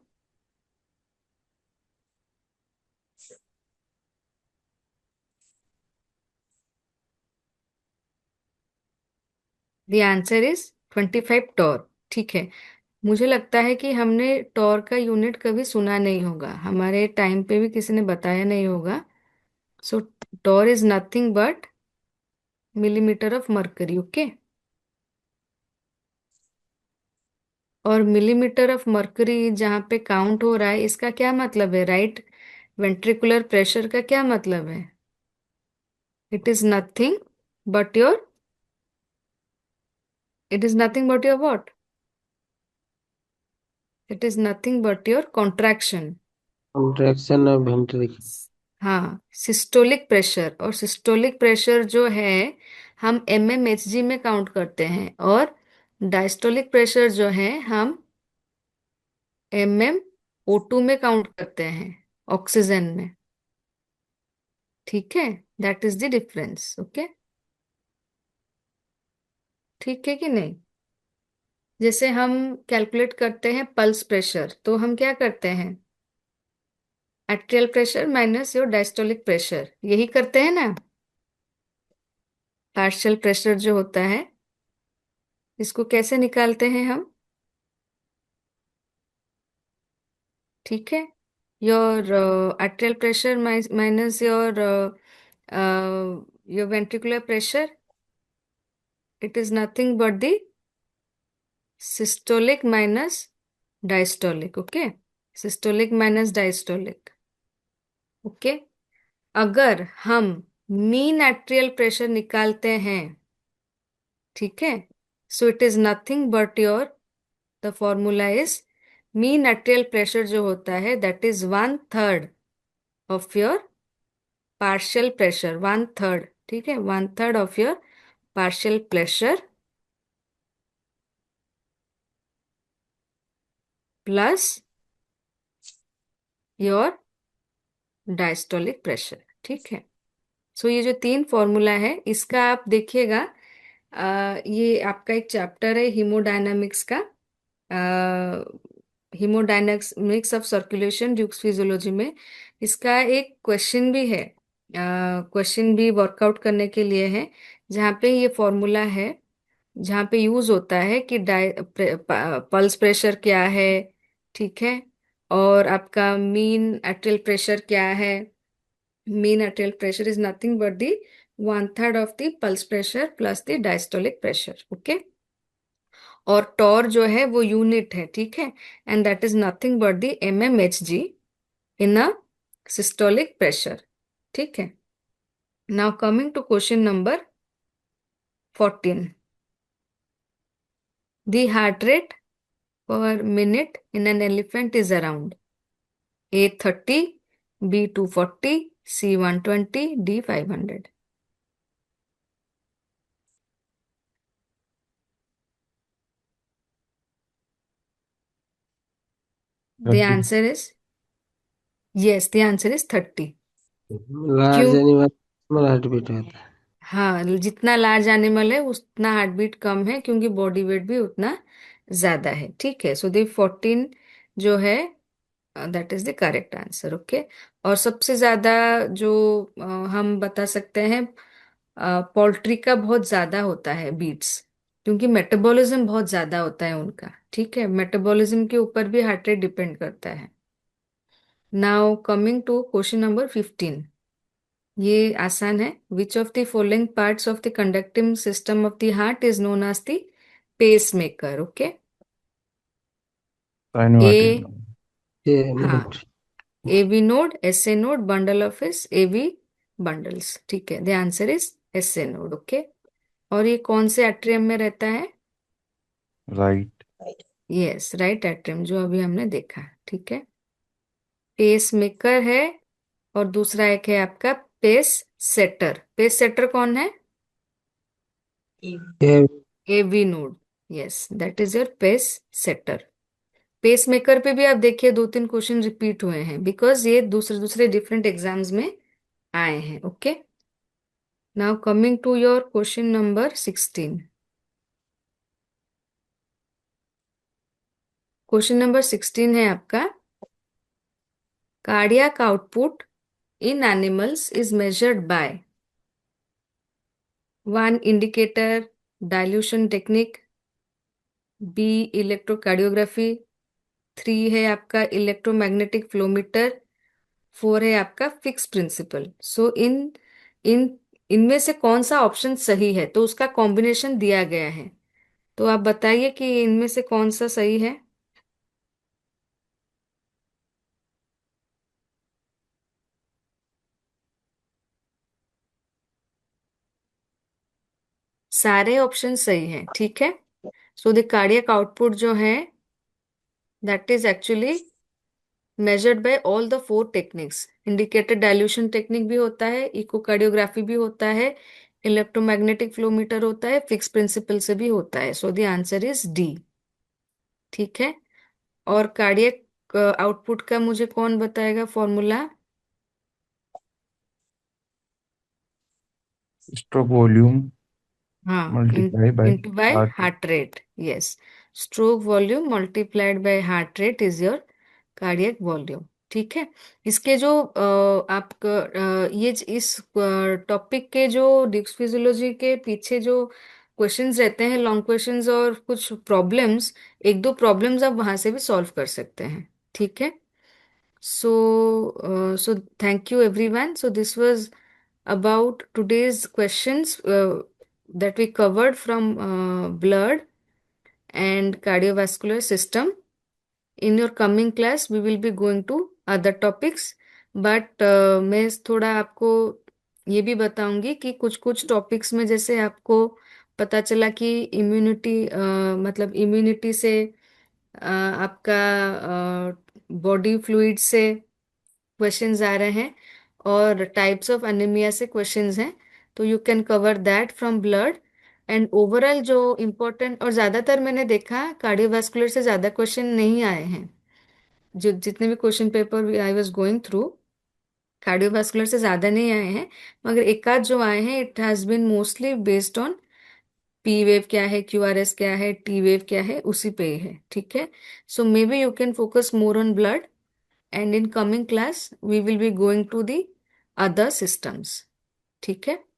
The answer is 25 torr. ठीक है, मुझे लगता है कि हमने टॉर का यूनिट कभी सुना नहीं होगा, हमारे टाइम पे भी किसी ने बताया नहीं होगा। So torr is nothing but millimetre of mercury. Okay, और मिलीमीटर ऑफ मर्करी जहाँ पे काउंट हो रहा है इसका क्या मतलब है? राइट वेंट्रिकुलर प्रेशर का क्या मतलब है? It is nothing but your, it is nothing but your what? It is nothing but your contraction. Contraction of ventricle. हाँ, सिस्टोलिक प्रेशर, और सिस्टोलिक प्रेशर जो है हम mmHg में काउंट करते हैं, और डायस्टोलिक प्रेशर जो है हम mmO2 में काउंट करते हैं, ऑक्सीजन में। ठीक है, that is the difference. Okay, ठीक है कि नहीं? जैसे हम कैलकुलेट करते हैं पल्स प्रेशर, तो हम क्या करते हैं? Atrial pressure minus your diastolic pressure, यही करते हैं ना? पार्शियल प्रेशर जो होता है इसको कैसे निकालते हैं हम? ठीक है, your arterial pressure minus your ventricular pressure, it is nothing but the systolic minus diastolic. Okay, systolic minus diastolic. Okay, अगर हम मीन एट्रियल प्रेशर निकालते हैं, ठीक है, so it is nothing but your, the formula is mean atrial pressure जो होता है that is 1/3 of your partial pressure, 1/3, ठीक है, 1/3 of your partial pressure plus your diastolic pressure, ठीक है। सो ये जो तीन फॉर्मूला है इसका आप देखिएगा, ये आपका एक चैप्टर है हीमोडायनामिक्स का, haemodynamics of circulation Dukes physiology में इसका एक क्वेश्चन भी है, क्वेश्चन भी वर्कआउट करने के लिए है, जहाँ पे ये फॉर्मूला है, जहाँ पे यूज होता है कि पल्स प्रेशर क्या है, ठीक है, और आपका मीन एट्रियल प्रेशर क्या है। Mean atrial pressure is nothing but the 1/3 of the pulse pressure plus the diastolic pressure. Okay, और टॉर जो है वो यूनिट है, ठीक है, and that is nothing but the mmHg in a systolic pressure, ठीक है। Now coming to question number 14, the heart rate per minute in an elephant is around A30, B240, C120, D500। The 30। answer is yes, the answer is 30। Large क्यों? Animal small heart beat होता है। हाँ, जितना large animal है उतना heart beat कम है, क्योंकि body weight भी उतना ज्यादा है, ठीक है। सो द 14 जो है that is the correct answer. Okay, और सबसे ज्यादा जो हम बता सकते हैं, पोल्ट्री का बहुत ज्यादा होता है बीट्स, क्योंकि मेटाबॉलिज्म बहुत ज्यादा होता है उनका, ठीक है, मेटाबॉलिज्म के ऊपर भी हार्ट रेट डिपेंड करता है। Now coming to question number 15, ये आसान है। Which of the following parts of the conducting system of the heart is known as the pacemaker. Okay, sino A, artery. ये हाँ, note AV node, SA node, bundle of His AV bundles, ठीक है, the answer is SA node. Okay, और ये कौन से atrium में रहता है? राइट। यस, राइट एट्रियम, जो अभी हमने देखा, ठीक है। पेस मेकर है, और दूसरा एक है आपका पेस सेटर। पेस सेटर कौन है? ये AV node, yes, that is your pacesetter. Pacemaker पे भी आप देखिए 2-3 क्वेश्चन रिपीट हुए हैं, बिकॉज ये दूसरे दूसरे डिफरेंट एग्जाम्स में आए हैं। Okay, now coming to your question number 16। Question number 16 है आपका, cardiac output in animals is measured by 1 indicator dilution technique, B electrocardiography, 3 है आपका इलेक्ट्रोमैग्नेटिक फ्लोमीटर, 4 है आपका फिक्स प्रिंसिपल। सो इन इन इनमें से कौन सा ऑप्शन सही है? तो उसका कॉम्बिनेशन दिया गया है, तो आप बताइए कि इनमें से कौन सा सही है। सारे ऑप्शन सही हैं, ठीक है। सो द कार्डियक आउटपुट जो है that is actually measured by all the 4 techniques. Indicator dilution technique भी होता है, इकोकार्डियोग्राफी भी होता है, इलेक्ट्रोमैग्नेटिक फ्लोमीटर होता है, फिक्स प्रिंसिपल से भी होता है। So the answer is D, ठीक है। और कार्डियक आउटपुट का मुझे कौन बताएगा फॉर्मूला? स्ट्रोक वॉल्यूम हाँ, multiply by into by heart. Heart rate, yes, stroke volume multiplied by heart rate is your cardiac volume, ठीक है। इसके जो आपका इस टॉपिक के जो डिस्क फिजियोलॉजी के पीछे जो क्वेश्चंस रहते हैं, लॉन्ग क्वेश्चंस और कुछ प्रॉब्लम्स, 1-2 प्रॉब्लम्स आप वहां से भी सॉल्व कर सकते हैं, ठीक है। So thank you everyone. So this was about today's questions that we covered from blood and cardiovascular system. In your coming class we will be going to other topics, but मैं थोड़ा आपको ये भी बताऊंगी कि कुछ कुछ टॉपिक्स में जैसे आपको पता चला कि इम्यूनिटी मतलब इम्यूनिटी से आपका बॉडी फ्लूइड से क्वेश्चंस आ रहे हैं और टाइप्स ऑफ अनीमिया से क्वेश्चंस हैं, तो you can cover that from blood. And overall जो इम्पोर्टेंट और ज़्यादातर मैंने देखा कार्डियोवास्कुलर से ज़्यादा क्वेश्चन नहीं आए हैं, जो जितने भी question paper I was going through cardiovascular से ज़्यादा नहीं आए हैं, मगर एक आध जो आए हैं it has been mostly based on P wave क्या है, क्यू आर एस क्या है, टी वेव क्या है, उसी पे ही है। ठीक है, so maybe you can focus more on blood and in coming class we will be going to the other systems। ठीक है।